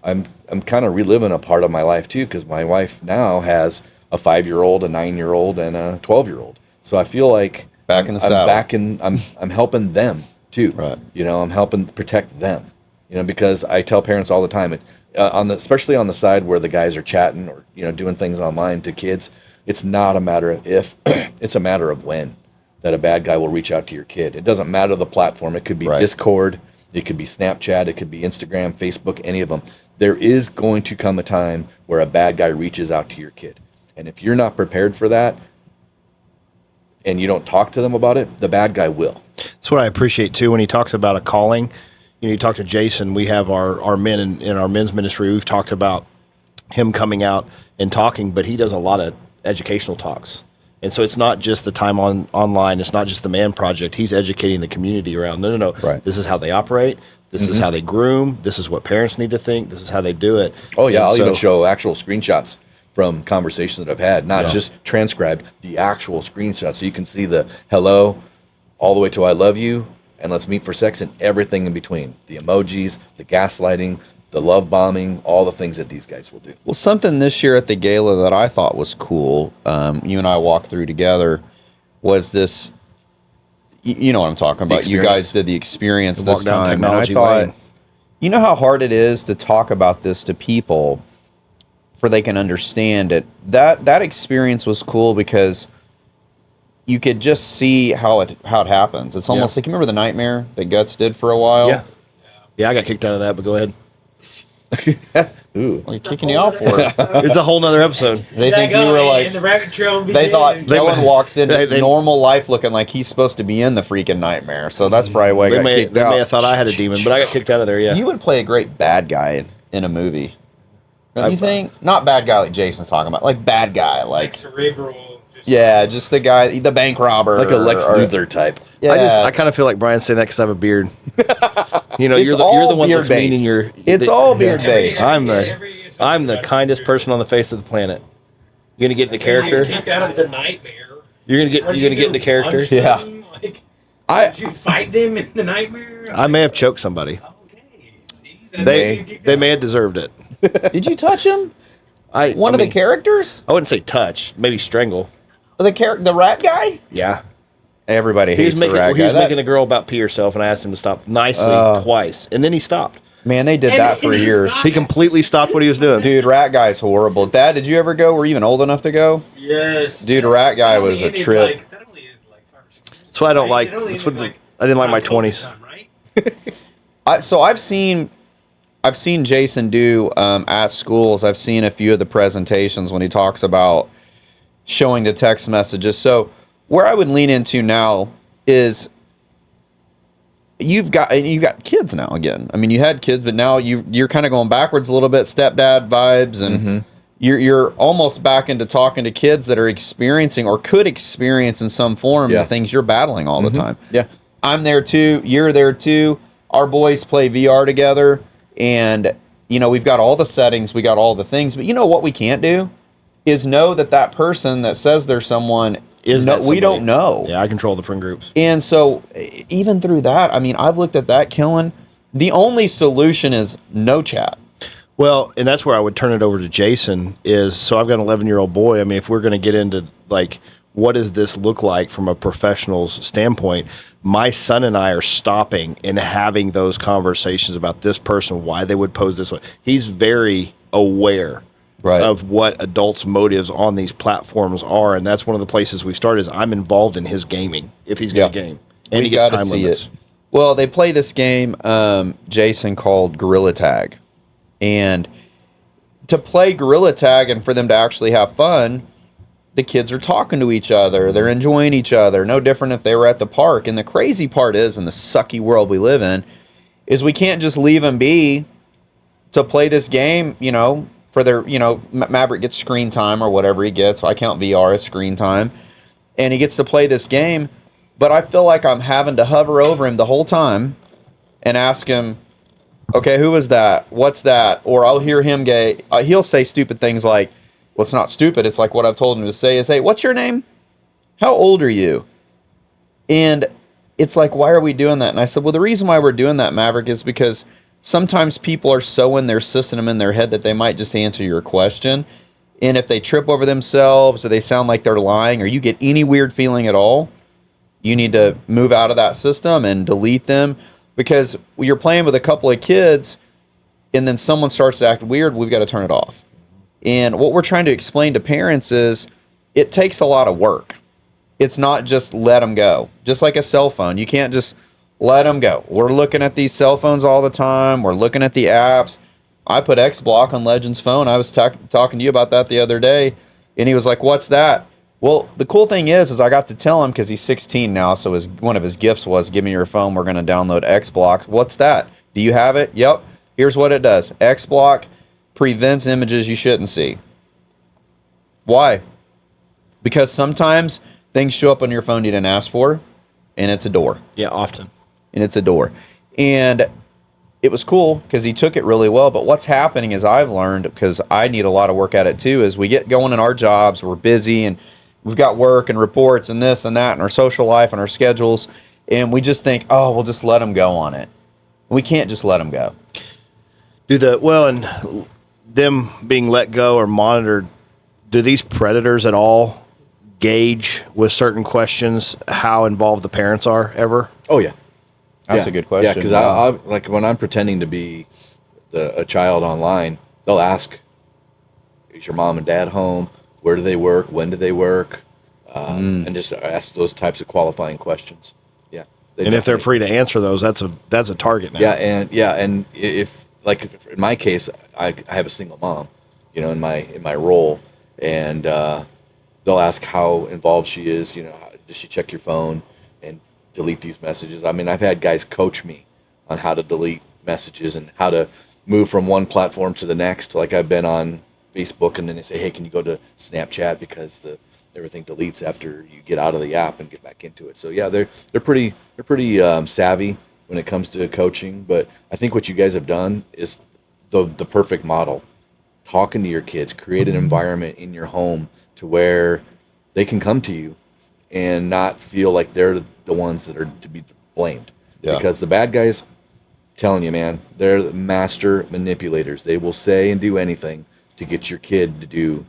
I'm kind of reliving a part of my life too, because my wife now has a 5-year-old, a 9-year-old, and a 12-year-old. So I feel like back in the saddle. I'm helping them too. Right. I'm helping protect them. Because I tell parents all the time, especially on the side where the guys are chatting or doing things online to kids, it's not a matter of if, it's a matter of when that a bad guy will reach out to your kid. It doesn't matter the platform. It could be Discord, it could be Snapchat, it could be Instagram, Facebook, any of them. There is going to come a time where a bad guy reaches out to your kid. And if you're not prepared for that, and you don't talk to them about it, the bad guy will. That's what I appreciate too when he talks about a calling. You talk to Jason. We have our men in our men's ministry. We've talked about him coming out and talking, but he does a lot of educational talks. And so it's not just the time online. It's not just the Man Project. He's educating the community around. No. Right. This is how they operate. This is how they groom. This is what parents need to think. This is how they do it. Oh yeah, And I'll even show actual screenshots from conversations that I've had, not just transcribed, the actual screenshots, so you can see the hello, all the way to I love you, and let's meet for sex, and everything in between. The emojis, the gaslighting, the love bombing, all the things that these guys will do. Well, something this year at the gala that I thought was cool, you and I walked through together, was this, you know what I'm talking about. You guys did the experience this time, and I thought, you know how hard it is to talk about this to people for they can understand it. That experience was cool because you could just see how it happens. It's almost like, you remember the nightmare that Guts did for a while? Yeah, I got kicked out of that, but go ahead. Ooh. What are you kicking you out for? It's a whole nother episode. They think you were like, the rabbit trail they thought Kellen walks in his normal life looking like he's supposed to be in the freaking nightmare. So that's probably why I got kicked out. They may have thought I had a demon, but I got kicked out of there, You would play a great bad guy in a movie. Don't you think? Not bad guy like Jason's talking about. Like bad guy. Like cerebral. Just the guy, the bank robber. Like a Lex Luthor type. Yeah. I kind of feel like Brian's saying that because I have a beard. You're It's the one beard that's meaning based. It's all beard based. I'm the kindest person on the face of the planet. You're gonna get into character. Kicked out of the nightmare. You're gonna get into character. Yeah. I Did you fight them in the nightmare? I may have choked somebody. Okay. See, They may have deserved it. Did you touch him? One of the characters? I wouldn't say touch, maybe strangle. The rat guy? Yeah. Everybody hates the rat guy. He was making a girl about pee herself, and I asked him to stop nicely twice, and then he stopped. Man, they did that for years. He completely stopped what he was doing. Dude, rat guy's horrible. Dad, did you ever go? Were you even old enough to go? Yes. Dude, rat guy was a trip. That's why I don't like. That's what I didn't like my 20s. So I've seen Jason do at schools. I've seen a few of the presentations when he talks about showing the text messages. So where I would lean into now is you've got kids now again. I mean, you had kids, but now you're kind of going backwards a little bit, stepdad vibes, and you're almost back into talking to kids that are experiencing or could experience in some form the things you're battling all the time. Yeah. I'm there too. You're there too. Our boys play VR together, and we've got all the settings, we got all the things, but you know what we can't do is know that person that says they're someone we don't know. Yeah, I control the friend groups. And so even through that, I mean, I've looked at that, Kellen. The only solution is no chat. Well, and that's where I would turn it over to Jason so I've got an 11-year-old boy. I mean, if we're going to get into like, what does this look like from a professional's standpoint? My son and I are stopping and having those conversations about this person, why they would pose this way. He's very aware of what adults' motives on these platforms are, and that's one of the places we started. Is I'm involved in his gaming if he's going to game, and he gets time limits. Well, they play this game, Jason, called Gorilla Tag, and to play Gorilla Tag and for them to actually have fun, the kids are talking to each other, they're enjoying each other. No different if they were at the park. And the crazy part is, in the sucky world we live in, is we can't just leave them be to play this game, for their, Maverick gets screen time or whatever he gets. So I count VR as screen time. And he gets to play this game. But I feel like I'm having to hover over him the whole time and ask him, okay, who was that? What's that? Or I'll hear him he'll say stupid things like, well, it's not stupid. It's like what I've told him to say is, hey, what's your name? How old are you? And it's like, why are we doing that? And I said, well, the reason why we're doing that, Maverick, is because sometimes people are so in their system, in their head, that they might just answer your question. And if they trip over themselves or they sound like they're lying or you get any weird feeling at all, you need to move out of that system and delete them, because you're playing with a couple of kids and then someone starts to act weird, we've got to turn it off. And what we're trying to explain to parents is it takes a lot of work. It's not just let them go. Just like a cell phone. You can't just let them go. We're looking at these cell phones all the time. We're looking at the apps. I put X Block on Legend's phone. I was talking to you about that the other day, and he was like, what's that? Well, the cool thing is I got to tell him because he's 16 now. So one of his gifts was, "Give me your phone. We're going to download XBlock." What's that? Do you have it? Yep. Here's what it does. XBlock prevents images you shouldn't see. Why? Because sometimes things show up on your phone you didn't ask for, and it's a door. Yeah, often. And it's a door. And it was cool because he took it really well. But what's happening is I've learned, because I need a lot of work at it too, is we get going in our jobs, we're busy, and we've got work and reports and this and that and our social life and our schedules. And we just think, oh, we'll just let them go on it. We can't just let them go. And them being let go or monitored, do these predators at all gauge with certain questions how involved the parents are ever? Oh yeah, That's a good question. Yeah, because I like when I'm pretending to be a child online, they'll ask, "Is your mom and dad home? Where do they work? When do they work?" And just ask those types of qualifying questions. Yeah, And if they're free to answer those, that's a target now. And if like in my case, I have a single mom, in my role, and they'll ask how involved she is. Does she check your phone and delete these messages? I mean, I've had guys coach me on how to delete messages and how to move from one platform to the next. Like I've been on Facebook, and then they say, "Hey, can you go to Snapchat because everything deletes after you get out of the app and get back into it." So yeah, they're pretty savvy when it comes to coaching. But I think what you guys have done is the perfect model. Talking to your kids, create an environment in your home to where they can come to you and not feel like they're the ones that are to be blamed. Yeah. Because the bad guys, telling you, man, they're the master manipulators. They will say and do anything to get your kid to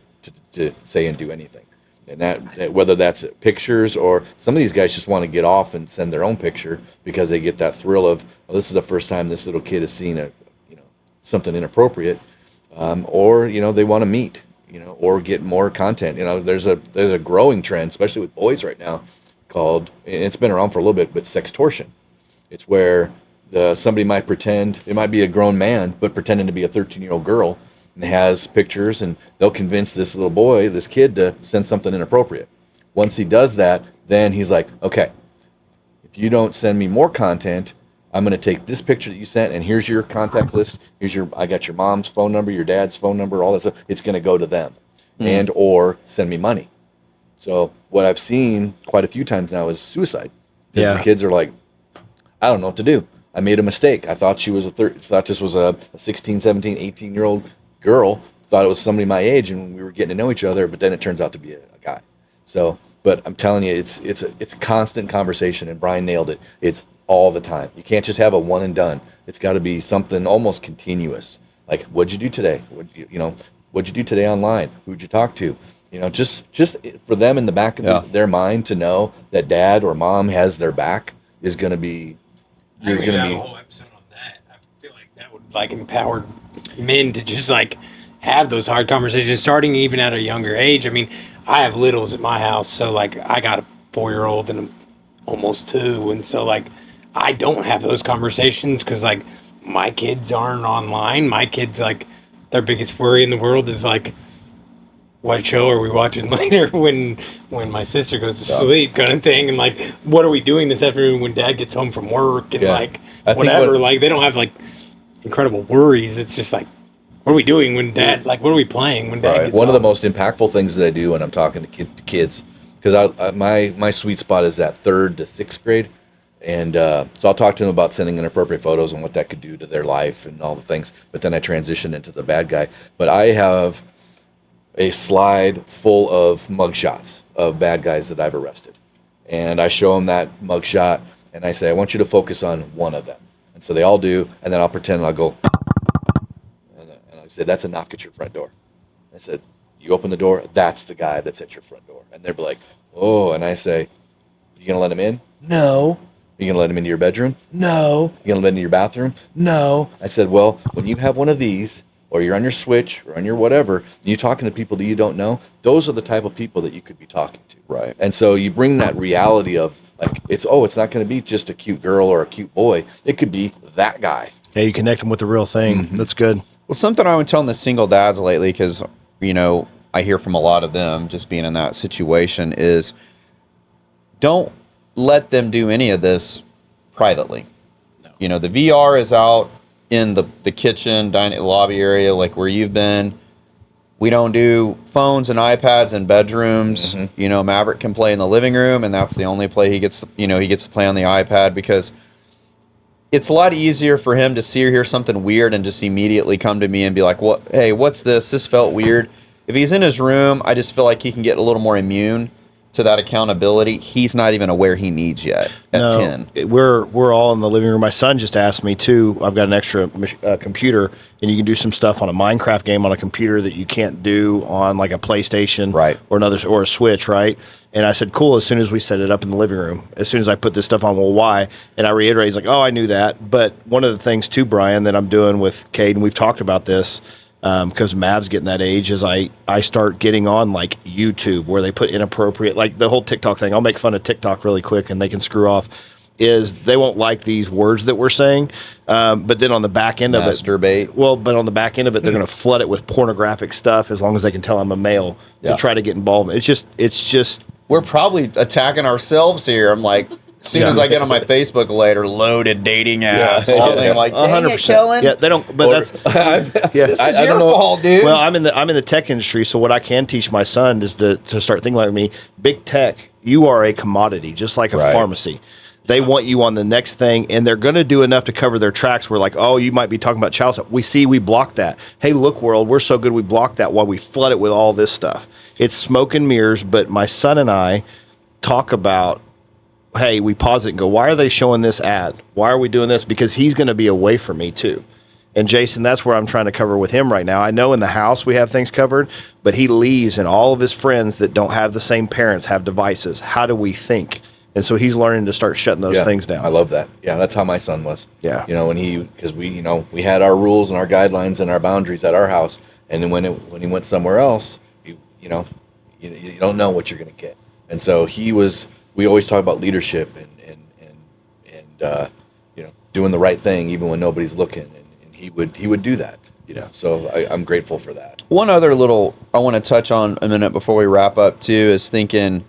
say and do anything. And that whether that's pictures, or some of these guys just want to get off and send their own picture because they get that thrill of, well, this is the first time this little kid has seen something inappropriate, or they want to meet, or get more content. There's a growing trend, especially with boys right now, called, and it's been around for a little bit, but sextortion. It's where somebody might pretend, it might be a grown man, but pretending to be a 13-year-old girl, and has pictures, and they'll convince this little boy, this kid, to send something inappropriate. Once he does that, then he's like, okay, if you don't send me more content, I'm going to take this picture that you sent, and here's your contact list. I got your mom's phone number, your dad's phone number, all that stuff. It's going to go to them, and or send me money. So what I've seen quite a few times now is suicide. Because the kids are like, I don't know what to do. I made a mistake. I thought thought this was a 16, 17, 18-year-old girl. Thought it was somebody my age, and we were getting to know each other. But then it turns out to be a guy. So, but I'm telling you, it's a constant conversation. And Bryan nailed it. It's all the time. You can't just have a one and done. It's got to be something almost continuous. Like, what'd you do today? What'd you do today online? Who'd you talk to? Just for them in the back of their mind to know that dad or mom has their back is going to be. You're going to be a whole episode on that. I feel like that would empower men to just have those hard conversations, starting even at a younger age. I mean, I have littles at my house, so I got a 4-year-old and almost 2, and so I don't have those conversations because my kids aren't online. My kids their biggest worry in the world is what show are we watching later when my sister goes to sleep, kind of thing, and what are we doing this afternoon when dad gets home from work, and whatever. They don't have incredible worries. It's just what are we doing when dad what are we playing when dad gets One home? of the most impactful things that I do when I'm talking to kids, because my sweet spot is that 3rd to 6th grade. And so I'll talk to them about sending inappropriate photos and what that could do to their life and all the things. But then I transition into the bad guy. But I have a slide full of mugshots of bad guys that I've arrested. And I show them that mugshot, and I say, I want you to focus on one of them. And so they all do, and then I'll pretend, and I'll go, and I say, that's a knock at your front door. I said, you open the door, that's the guy that's at your front door. And they'll be like, oh, and I say, you going to let him in? No. You going to let him into your bedroom? No. You going to let him into your bathroom? No. I said, well, when you have one of these, or you're on your Switch, or on your whatever, and you're talking to people that you don't know, those are the type of people that you could be talking to. Right. And so you bring that reality of, it's not going to be just a cute girl or a cute boy. It could be that guy. Yeah, you connect them with the real thing. That's good. Well, something I've been telling the single dads lately, because, I hear from a lot of them just being in that situation is don't let them do any of this privately. No. You know, the VR is out in the kitchen, dining lobby area, like where you've been. We don't do phones and iPads in bedrooms. Mm-hmm. You know, Maverick can play in the living room, and that's the only play he gets. You know, he gets to play on the iPad because it's a lot easier for him to see or hear something weird and just immediately come to me and be like, "What? Hey, what's this? This felt weird." If he's in his room, I just feel like he can get a little more immune to that accountability. He's not even aware he needs yet at 10. We're all in the living room. My son just asked me too. I've got an extra computer, and you can do some stuff on a Minecraft game on a computer that you can't do on like a PlayStation, right, or a Switch, right? And I said, cool. As soon as we set it up in the living room, as soon as I put this stuff on, well, why? And I reiterate, he's like, oh, I knew that. But one of the things too, Bryan, that I'm doing with Cade, and we've talked about this. Because Mav's getting that age, is I start getting on like YouTube where they put inappropriate, like the whole TikTok thing. I'll make fun of TikTok really quick and they can screw off. Is they won't like these words that we're saying, but then on the back end of it, masturbate. Well, but on the back end of it, they're going to flood it with pornographic stuff as long as they can tell I'm a male to try to get involved. It's just. We're probably attacking ourselves here. I'm like. As soon as I get on my Facebook later, loaded dating apps, I'm like, 100%. Kellen. Yeah, they don't. But that's this is your fault, dude. Well, I'm in the tech industry, so what I can teach my son is to start thinking like me. Big tech, you are a commodity, just like a pharmacy. They want you on the next thing, and they're going to do enough to cover their tracks. We're like, oh, you might be talking about child stuff. We blocked that. Hey, look, world, we're so good we blocked that while we flood it with all this stuff. It's smoke and mirrors, but my son and I talk about, hey, we pause it and go, why are they showing this ad? Why are we doing this? Because he's going to be away from me too. And Jason, that's where I'm trying to cover with him right now. I know in the house we have things covered, but he leaves and all of his friends that don't have the same parents have devices. How do we think? And so he's learning to start shutting those things down. I love that. Yeah, that's how my son was. Yeah. You know, because we had our rules and our guidelines and our boundaries at our house. And then when he went somewhere else, you don't know what you're going to get. And so we always talk about leadership and doing the right thing even when nobody's looking, and he would do that, So I'm grateful for that. One other little I want to touch on a minute before we wrap up too is thinking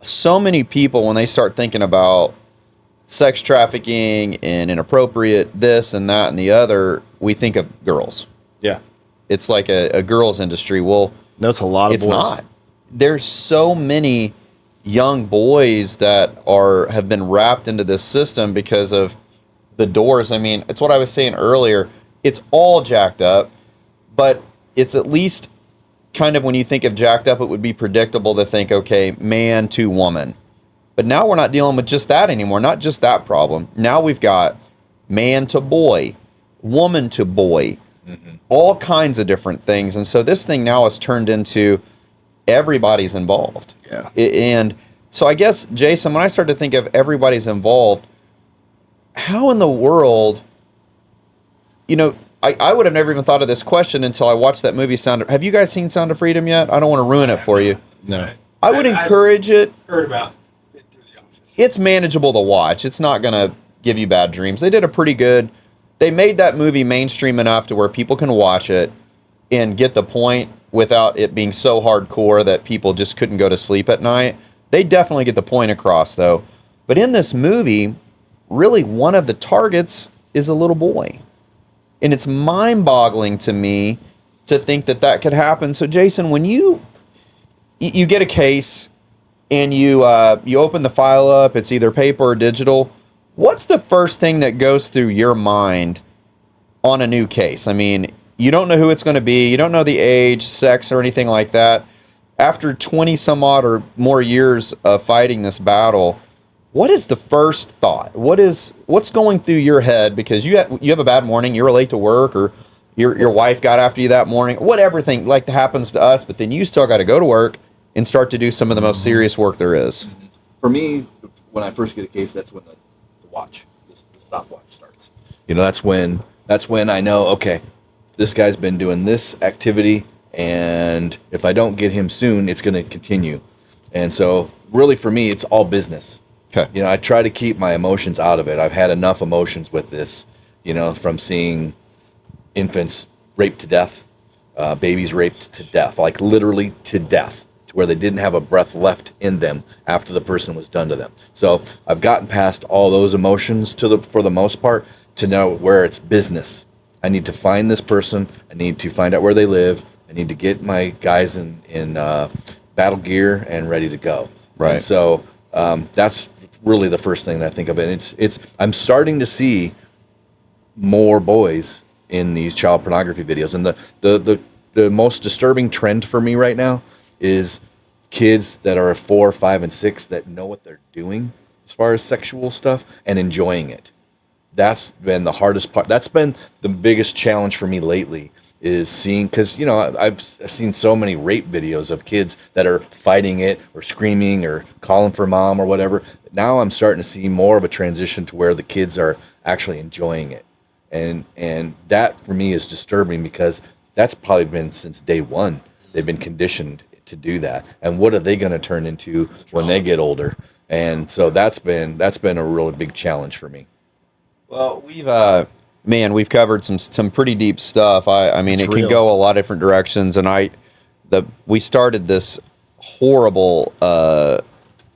so many people when they start thinking about sex trafficking and inappropriate this and that and the other, we think of girls. Yeah, it's like a girls industry. Well, no, it's a lot of boys. It's not. There's so many young boys that have been wrapped into this system because of the doors. I mean, it's what I was saying earlier. It's all jacked up, but it's at least kind of when you think of jacked up, it would be predictable to think, okay, man to woman. But now we're not dealing with just that anymore, not just that problem. Now we've got man to boy, woman to boy, all kinds of different things. And so this thing now has turned into everybody's involved. Yeah. And so I guess, Jason, when I start to think of everybody's involved, how in the world, I would have never even thought of this question until I watched that movie have you guys seen Sound of Freedom yet? I don't want to ruin it for you. No. I would encourage it. Heard about it through the office. It's manageable to watch. It's not going to give you bad dreams. They did a pretty good, they made that movie mainstream enough to where people can watch it and get the point without it being so hardcore that people just couldn't go to sleep at night. They definitely get the point across, though. But in this movie, really one of the targets is a little boy. And it's mind-boggling to me to think that could happen. So, Jason, when you get a case and you open the file up, it's either paper or digital, what's the first thing that goes through your mind on a new case? I mean, you don't know who it's going to be. You don't know the age, sex, or anything like that. After 20 some odd or more years of fighting this battle, what is the first thought? What's going through your head? Because you have a bad morning, you're late to work, or your wife got after you that morning, whatever thing like that happens to us, but then you still got to go to work and start to do some of the most serious work there is. For me, when I first get a case, that's when the watch, the stopwatch starts. That's when I know, okay, this guy's been doing this activity, and if I don't get him soon, it's going to continue. And so really for me, it's all business. Okay. I try to keep my emotions out of it. I've had enough emotions with this, from seeing infants raped to death, babies raped to death, like literally to death, to where they didn't have a breath left in them after the person was done to them. So I've gotten past all those emotions for the most part to know where it's business. I need to find this person. I need to find out where they live. I need to get my guys in battle gear and ready to go. Right. And so that's really the first thing that I think of. And I'm starting to see more boys in these child pornography videos. And the most disturbing trend for me right now is kids that are 4, 5, and 6 that know what they're doing as far as sexual stuff and enjoying it. That's been the hardest part. That's been the biggest challenge for me lately, is seeing, because I've seen so many rape videos of kids that are fighting it or screaming or calling for mom or whatever. Now I'm starting to see more of a transition to where the kids are actually enjoying it. And that for me is disturbing, because that's probably been since day one. They've been conditioned to do that. And what are they going to turn into when they get older? And so that's been a really big challenge for me. Well, we've covered some pretty deep stuff. I mean, It's it real. can go a lot of different directions. And we started this horrible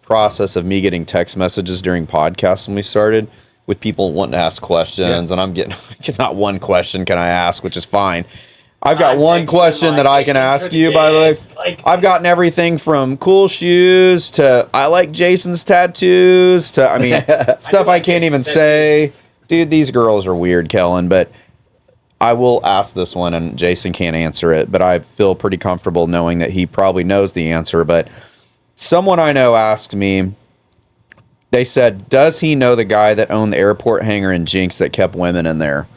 process of me getting text messages during podcasts when we started, with people wanting to ask questions, and I'm getting not one question can I ask, which is fine. I've got one question that I can ask you, by the way. I've gotten everything from cool shoes to I like Jason's tattoos to, I mean, stuff I can't even say. Dude, these girls are weird, Kellen, but I will ask this one, and Jason can't answer it, but I feel pretty comfortable knowing that he probably knows the answer. But someone I know asked me, they said, does he know the guy that owned the airport hangar in Jinx that kept women in there?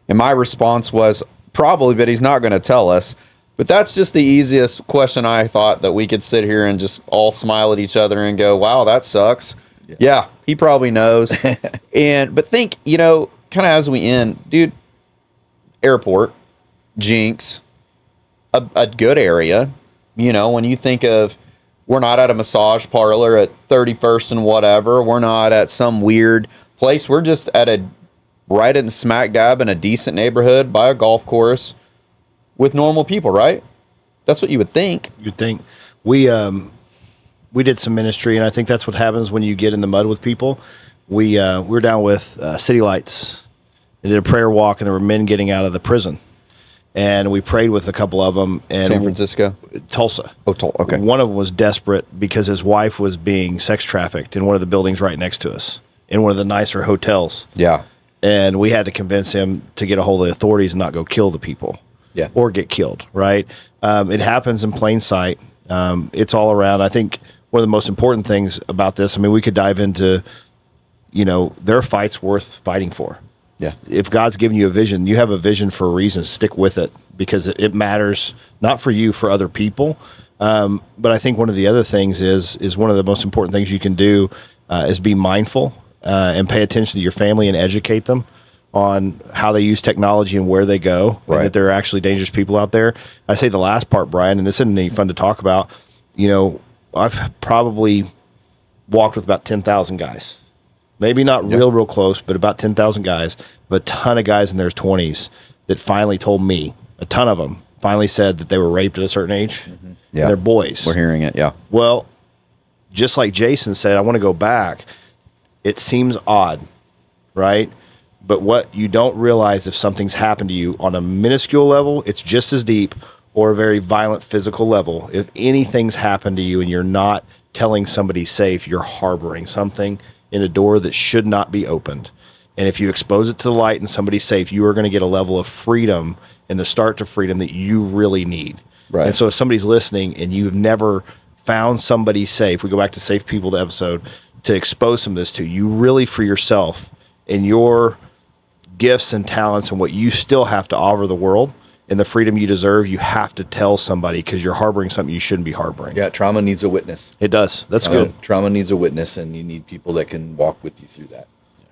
And my response was, probably, but he's not going to tell us. But that's just the easiest question I thought that we could sit here and just all smile at each other and go, wow, that sucks. Yeah, he probably knows. But think, kind of as we end, dude, airport, Jinx, a good area. When you think of, we're not at a massage parlor at 31st and whatever. We're not at some weird place. We're just at right in smack dab in a decent neighborhood by a golf course with normal people, right? That's what you would think. You'd think. We did some ministry, and I think that's what happens when you get in the mud with people. We were down with City Lights and did a prayer walk, and there were men getting out of the prison. And we prayed with a couple of them. And San Francisco? Tulsa. Oh, okay. One of them was desperate because his wife was being sex trafficked in one of the buildings right next to us, in one of the nicer hotels. Yeah. And we had to convince him to get a hold of the authorities and not go kill the people. Yeah. Or get killed, right? It happens in plain sight. It's all around. I think one of the most important things about this, we could dive into, there are fights worth fighting for. Yeah. If God's given you a vision, you have a vision for a reason. Stick with it, because it matters, not for you, for other people. But I think one of the other things is one of the most important things you can do is be mindful and pay attention to your family and educate them on how they use technology and where they go, right, and that there are actually dangerous people out there. I say the last part, Bryan, and this isn't any fun to talk about. I've probably walked with about 10,000 guys. Maybe not real close, but about 10,000 guys. But a ton of guys in their 20s that finally told me, a ton of them finally said that they were raped at a certain age. Mm-hmm. Yeah. And they're boys. We're hearing it, yeah. Well, just like Jason said, I want to go back. It seems odd, right? But what you don't realize, if something's happened to you on a minuscule level, it's just as deep, or a very violent physical level. If anything's happened to you and you're not telling somebody safe, you're harboring something in a door that should not be opened. And if you expose it to the light and somebody's safe, you are going to get a level of freedom and the start to freedom that you really need. Right. And so if somebody's listening and you've never found somebody safe, we go back to Safe People, the episode, to expose some of this to, you really, for yourself and your gifts and talents and what you still have to offer the world and the freedom you deserve, you have to tell somebody, because you're harboring something you shouldn't be harboring. Yeah, trauma needs a witness. It does. That's good. Trauma needs a witness, and you need people that can walk with you through that.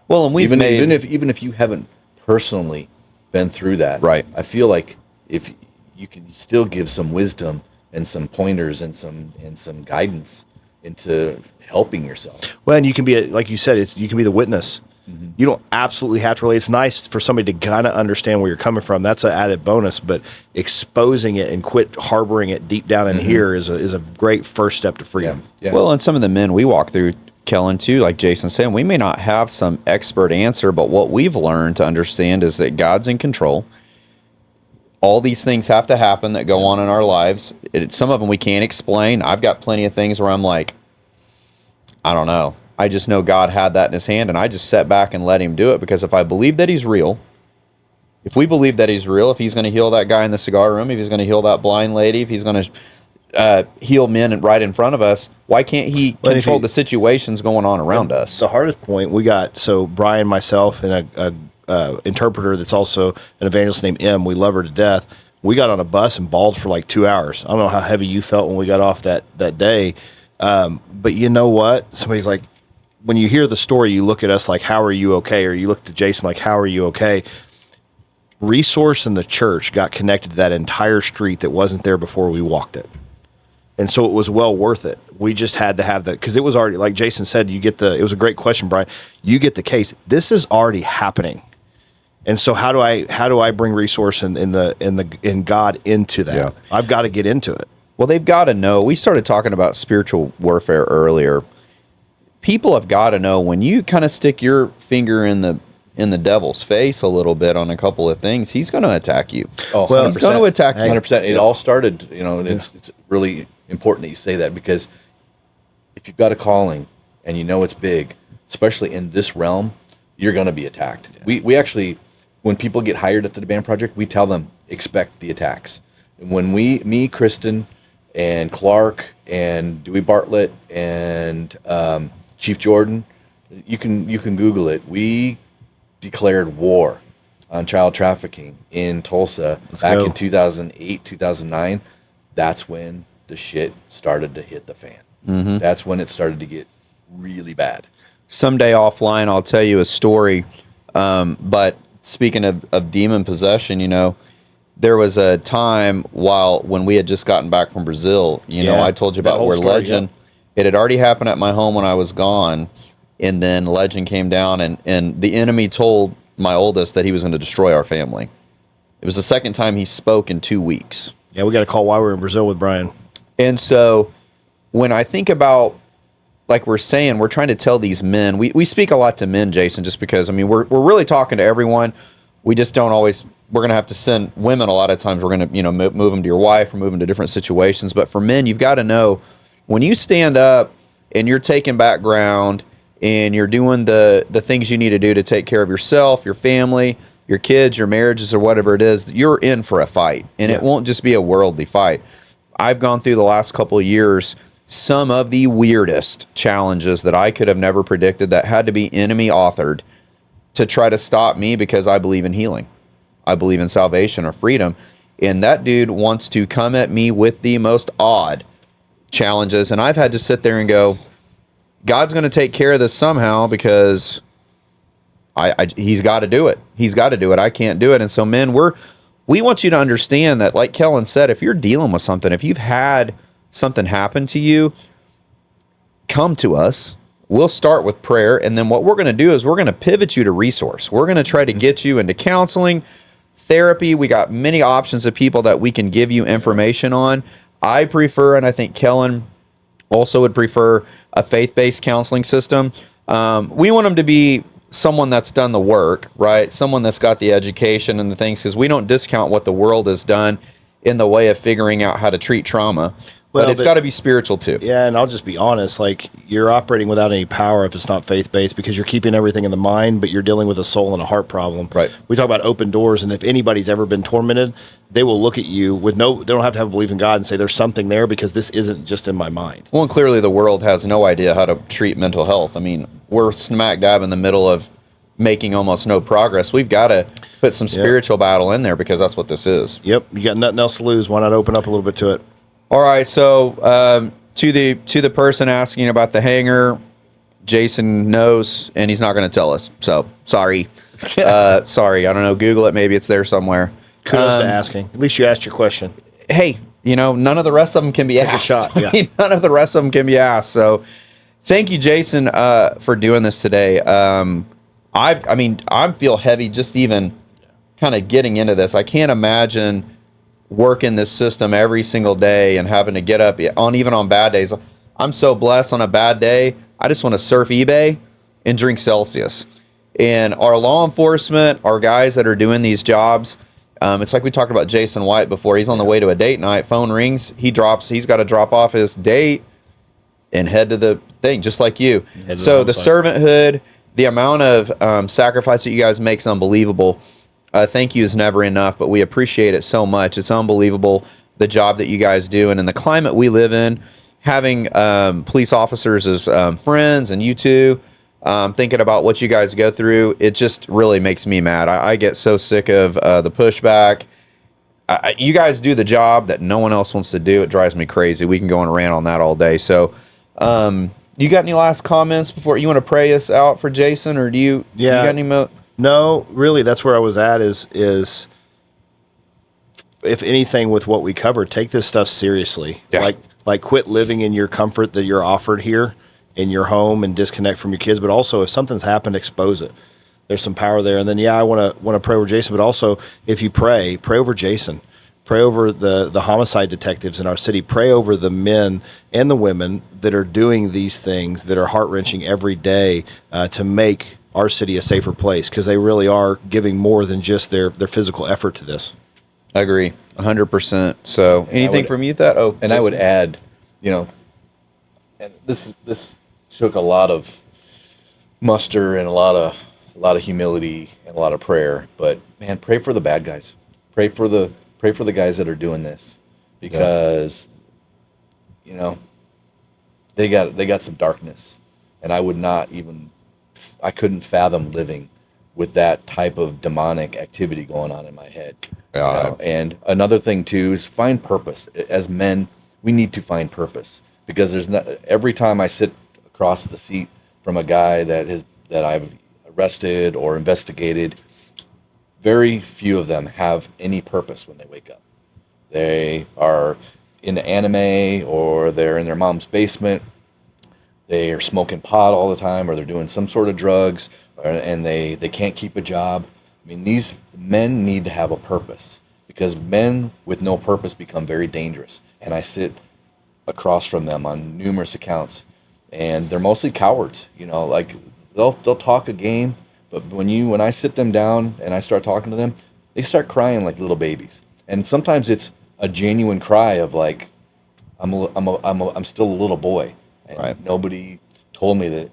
Well, and we've even made... if you haven't personally been through that, right? I feel like if you can still give some wisdom and some pointers and some guidance into helping yourself. Well, and you can be, like you said, you can be the witness. You don't absolutely have to relate. It's nice for somebody to kind of understand where you're coming from. That's an added bonus, but exposing it and quit harboring it deep down in here is a great first step to freedom. Yeah. Well, and some of the men we walk through, Kellen, too, like Jason said, we may not have some expert answer, but what we've learned to understand is that God's in control. All these things have to happen that go on in our lives. Some of them we can't explain. I've got plenty of things where I'm like, I don't know. I just know God had that in his hand, and I just sat back and let him do it, because if I believe that he's real, if we believe that he's real, if he's going to heal that guy in the cigar room, if he's going to heal that blind lady, if he's going to heal men right in front of us, why can't he control the situations going on around us? The hardest point we got, so Bryan, myself, and a interpreter that's also an evangelist named M, we love her to death. We got on a bus and bawled for like 2 hours. I don't know how heavy you felt when we got off that day. But you know what? Somebody's like, when you hear the story, you look at us like, how are you okay? Or you look to Jason like, how are you okay? Resource and the church got connected to that entire street that wasn't there before we walked it. And so it was well worth it. We just had to have that, because it was already, like Jason said, it was a great question, Bryan. You get the case. This is already happening. And so how do I bring resource in God into that? Yeah. I've got to get into it. Well, they've got to know. We started talking about spiritual warfare earlier. People have got to know, when you kind of stick your finger in the devil's face a little bit on a couple of things, he's going to attack you. Oh, well, he's going to attack you. 100%. It all started, it's really important that you say that, because if you've got a calling and you know it's big, especially in this realm, you're going to be attacked. Yeah. We actually, when people get hired at the Band Project, we tell them, expect the attacks. When me, Kristen, and Clark, and Dewey Bartlett, and Chief Jordan, you can Google it. We declared war on child trafficking in Tulsa in 2008, 2009. That's when the shit started to hit the fan. Mm-hmm. That's when it started to get really bad. Someday offline, I'll tell you a story. But speaking of demon possession, there was a time when we had just gotten back from Brazil. I told you about where Legend. Yeah. It had already happened at my home when I was gone, and then Legend came down, and the enemy told my oldest that he was going to destroy our family. It was the second time he spoke in 2 weeks. Yeah, we got a call while we were in Brazil with Bryan. And so when I think about, like we're saying, we're trying to tell these men, we speak a lot to men, Jason, just because, we're really talking to everyone. We just don't always, we're going to have to send women a lot of times. We're going to, move them to your wife or move them to different situations. But for men, you've got to know, when you stand up and you're taking back ground and you're doing the things you need to do to take care of yourself, your family, your kids, your marriages, or whatever it is, you're in for a fight. And it won't just be a worldly fight. I've gone through the last couple of years some of the weirdest challenges that I could have never predicted, that had to be enemy authored to try to stop me, because I believe in healing. I believe in salvation or freedom. And that dude wants to come at me with the most odd challenges. And I've had to sit there and go, God's going to take care of this somehow, because he's got to do it. He's got to do it. I can't do it. And so, men, we want you to understand that, like Kellen said, if you're dealing with something, if you've had something happen to you, come to us. We'll start with prayer. And then what we're going to do is we're going to pivot you to resource. We're going to try to get you into counseling, therapy. We got many options of people that we can give you information on. I prefer, and I think Kellen also would prefer, a faith-based counseling system. We want them to be someone that's done the work, right? Someone that's got the education and the things, because we don't discount what the world has done in the way of figuring out how to treat trauma. But it's got to be spiritual too. Yeah, and I'll just be honest, like, you're operating without any power if it's not faith-based, because you're keeping everything in the mind, but you're dealing with a soul and a heart problem. Right. We talk about open doors, and if anybody's ever been tormented, they will look at you with they don't have to have a belief in God and say, there's something there, because this isn't just in my mind. Well, and clearly the world has no idea how to treat mental health. We're smack dab in the middle of making almost no progress. We've got to put some spiritual battle in there, because that's what this is. Yep. You got nothing else to lose. Why not open up a little bit to it? All right, so to the person asking about the hanger, Jason knows, and he's not going to tell us. So sorry, sorry. I don't know. Google it. Maybe it's there somewhere. Kudos to asking. At least you asked your question. Hey, none of the rest of them can be asked. Take a shot. Yeah. None of the rest of them can be asked. So thank you, Jason, for doing this today. I mean, I feel heavy just even kind of getting into this. I can't imagine working this system every single day and having to get up even on bad days. I'm so blessed on a bad day. I just want to surf eBay and drink Celsius. And our law enforcement, our guys that are doing these jobs, it's like we talked about Jason White before. He's on the way to a date night. Phone rings. He's got to drop off his date and head to the thing, just like you. So the servanthood, the amount of sacrifice that you guys make is unbelievable. Thank you is never enough, but we appreciate it so much. It's unbelievable, the job that you guys do. And in the climate we live in, having police officers as friends and you two, thinking about what you guys go through, it just really makes me mad. I get so sick of the pushback. You guys do the job that no one else wants to do. It drives me crazy. We can go on a rant on that all day. So you got any last comments before you want to pray us out for Jason, or do you got any No, really, that's where I was at is if anything with what we covered, take this stuff seriously. Yeah. Like quit living in your comfort that you're offered here in your home and disconnect from your kids. But also if something's happened, expose it. There's some power there. And then, I want to pray over Jason, but also if you pray over Jason, pray over the homicide detectives in our city, pray over the men and the women that are doing these things that are heart-wrenching every day to make our city a safer place, because they really are giving more than just their physical effort to this. I agree, 100%. So anything from you, Thad? And I would add, and this took a lot of muster and a lot of humility and a lot of prayer. But man, pray for the bad guys. Pray for the guys that are doing this, because they got some darkness, and I couldn't fathom living with that type of demonic activity going on in my head. And another thing too is find purpose. As men, we need to find purpose, because every time I sit across the seat from a guy that I've arrested or investigated, very few of them have any purpose when they wake up. They are into anime, or they're in their mom's basement. They are smoking pot all the time, or they're doing some sort of drugs, and they can't keep a job. I mean, these men need to have a purpose, because men with no purpose become very dangerous. And I sit across from them on numerous accounts, and they're mostly cowards. Like they'll talk a game, but when I sit them down and I start talking to them, they start crying like little babies. And sometimes it's a genuine cry of like, I'm still a little boy. And right. Nobody told me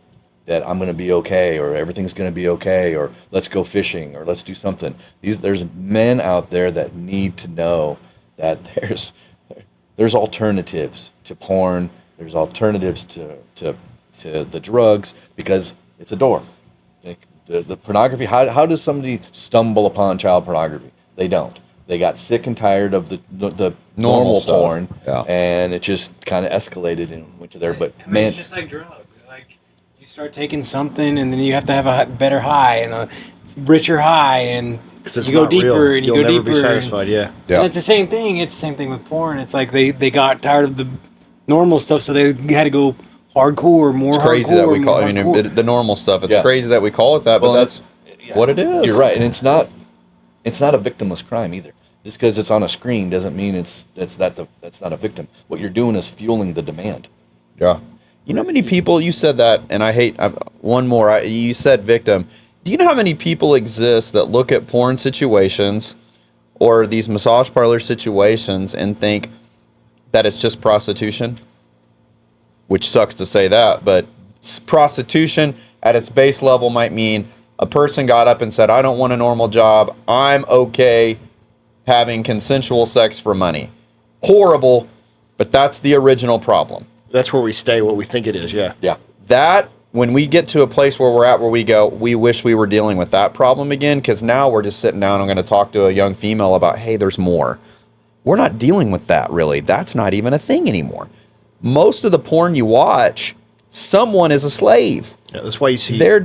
that I'm going to be okay, or everything's going to be okay, or let's go fishing, or let's do something. There's men out there that need to know that there's alternatives to porn. There's alternatives to the drugs, because it's a door. Like the pornography. How does somebody stumble upon child pornography? They don't. They got sick and tired of the normal porn, and it just kind of escalated and went to there. But man, it's just like drugs. Like you start taking something, and then you have to have a better high and a richer high, and you go deeper and you go deeper. You'll never be satisfied. And it's the same thing. It's the same thing with porn. It's like they got tired of the normal stuff, so they had to go hardcore, more. It's crazy that we call it. I mean, the normal stuff. It's crazy that we call it that, but that's what it is. You're right, and it's not a victimless crime either. Just because it's on a screen doesn't mean that's not a victim. What you're doing is fueling the demand. Yeah. You know how many people, you said that, and I hate, one more, you said victim. Do you know how many people exist that look at porn situations or these massage parlor situations and think that it's just prostitution? Which sucks to say that, but prostitution at its base level might mean a person got up and said, I don't want a normal job. I'm okay having consensual sex for money. Horrible, but that's the original problem. That's where we stay, what we think it is, yeah. Yeah. That, when we get to a place where we're at, where we go, we wish we were dealing with that problem again, because now we're just sitting down and I'm going to talk to a young female about, hey, there's more. We're not dealing with that, really. That's not even a thing anymore. Most of the porn you watch, someone is a slave. Yeah, that's why you see they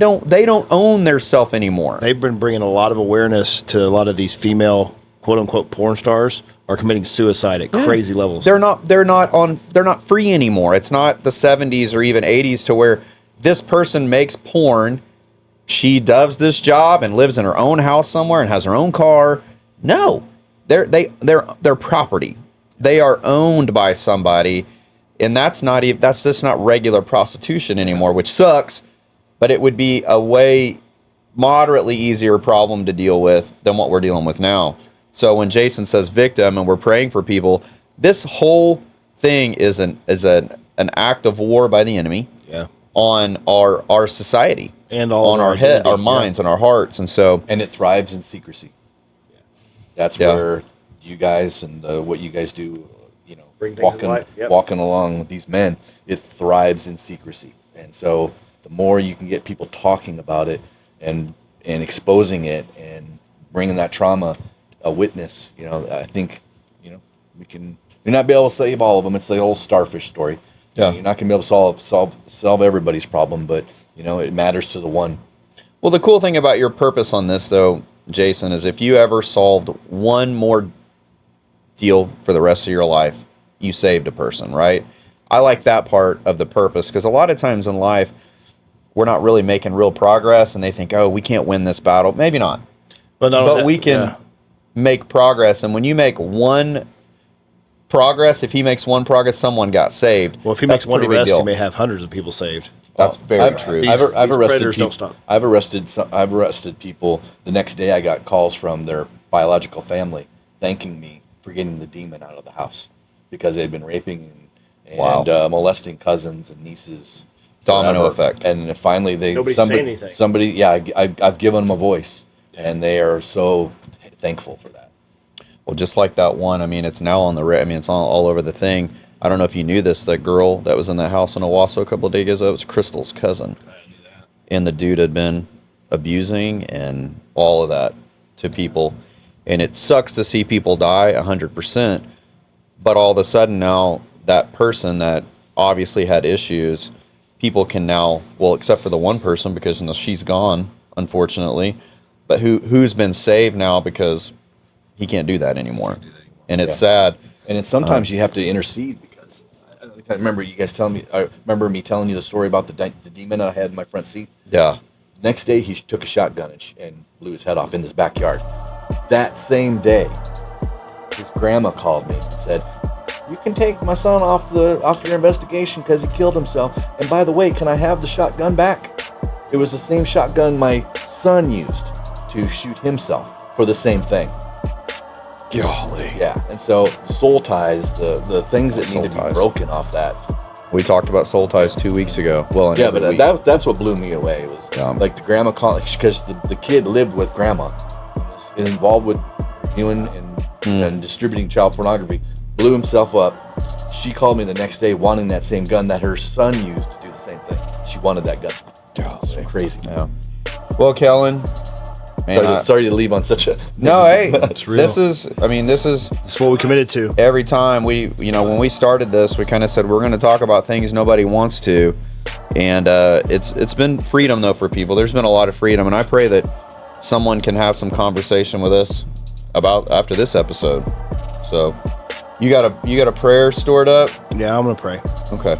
don't own their self anymore. They've been bringing a lot of awareness to a lot of these female quote unquote porn stars are committing suicide at crazy levels. They're not free anymore. It's not the 70s or even 80s to where this person makes porn she does this job and lives in her own house somewhere and has her own car. No, they're property. They are owned by somebody, and that's just not regular prostitution anymore, which sucks. But it would be a way moderately easier problem to deal with than what we're dealing with now. So when Jason says victim and we're praying for people, this whole thing is an act of war by the enemy on our society and all on our head, our minds, and our hearts. And it thrives in secrecy. That's where you guys and what you guys do, walking along with these men, it thrives in secrecy. And so the more you can get people talking about it and exposing it and bringing that trauma a witness, I think, we may not be able to save all of them. It's the old starfish story. You're not going to be able to solve everybody's problem, but it matters to the one. Well, the cool thing about your purpose on this, though, Jason, is if you ever solved one more deal for the rest of your life, you saved a person, right? I like that part of the purpose, because a lot of times in life, we're not really making real progress, and they think, oh, we can't win this battle. Maybe not. But we can make progress, and when you make one progress, if he makes one progress, someone got saved. Well, if he makes one arrest, he may have hundreds of people saved. That's very true. I've arrested people. I've arrested people. The next day, I got calls from their biological family thanking me for getting the demon out of the house because they'd been raping and molesting cousins and nieces. Domino effect. And finally, somebody. I've given them a voice, and they are so thankful for that. Well, just like that one, it's now on it's all over the thing. I don't know if you knew this, that girl that was in that house in Owasso a couple of days ago, it was Crystal's cousin. I knew that. And the dude had been abusing and all of that to people. And it sucks to see people die 100%. But all of a sudden now, that person that obviously had issues, people can now, well, except for the one person because she's gone, unfortunately. But who's been saved now because he can't do that anymore. And it's sad. And it's sometimes you have to intercede because I remember you guys telling me. I remember me telling you the story about the demon I had in my front seat. Yeah. Next day he took a shotgun and blew his head off in his backyard. That same day, his grandma called me and said, "You can take my son off your investigation because he killed himself. And by the way, can I have the shotgun back?" It was the same shotgun my son used to shoot himself for the same thing. Golly. Yeah, and so soul ties, the things that need to be broken off that. We talked about soul ties 2 weeks ago. Well, but that's what blew me away. It was like the grandma called, because the kid lived with grandma, was involved with viewing and distributing child pornography, blew himself up. She called me the next day wanting that same gun that her son used to do the same thing. She wanted that gun. It's crazy. Yeah. Well, Kellen. Man, sorry to leave on such a... No, hey, it's real. This is what we committed to. Every time when we started this, we kind of said we're going to talk about things nobody wants to, and it's been freedom though for people. There's been a lot of freedom, and I pray that someone can have some conversation with us about after this episode. So, you got a prayer stored up? Yeah, I'm gonna pray. Okay.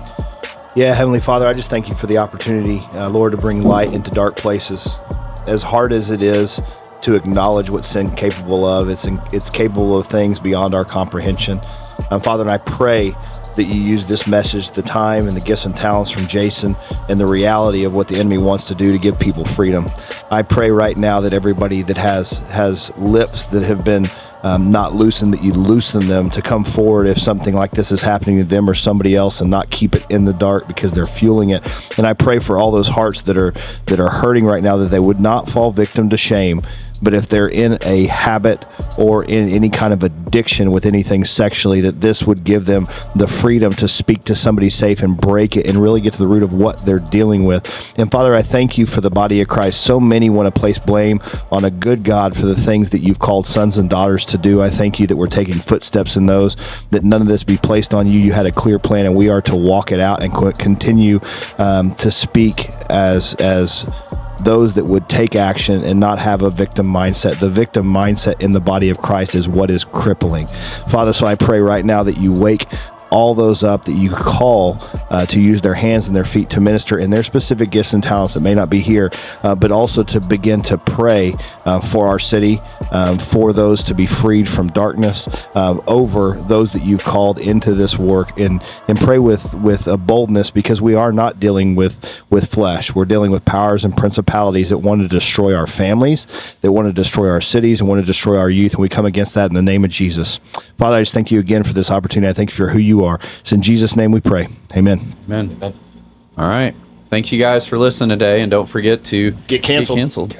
Yeah, Heavenly Father, I just thank you for the opportunity, Lord, to bring light into dark places. As hard as it is to acknowledge what sin capable of, it's capable of things beyond our comprehension. Father, and I pray that you use this message, the time and the gifts and talents from Jason, and the reality of what the enemy wants to do to give people freedom. I pray right now that everybody that has lips that have been not loosened, that you loosen them to come forward if something like this is happening to them or somebody else, and not keep it in the dark because they're fueling it. And I pray for all those hearts that are hurting right now, that they would not fall victim to shame, but if they're in a habit or in any kind of addiction with anything sexually, that this would give them the freedom to speak to somebody safe and break it and really get to the root of what they're dealing with. And Father, I thank you for the body of Christ. So many want to place blame on a good God for the things that you've called sons and daughters to do. I thank you that we're taking footsteps in those, that none of this be placed on you. You had a clear plan, and we are to walk it out and continue to speak as those that would take action and not have a victim mindset. The victim mindset in the body of Christ is what is crippling. Father, so I pray right now that you wake all those up that you call to use their hands and their feet to minister in their specific gifts and talents that may not be here, but also to begin to pray for our city, for those to be freed from darkness, over those that you've called into this work, and pray with a boldness, because we are not dealing with flesh. We're dealing with powers and principalities that want to destroy our families, that want to destroy our cities, and want to destroy our youth, and we come against that in the name of Jesus. Father, I just thank you again for this opportunity. I thank you for who you are. It's in Jesus' name we pray. Amen. Amen. All right. Thanks you guys for listening today, and don't forget to Get canceled.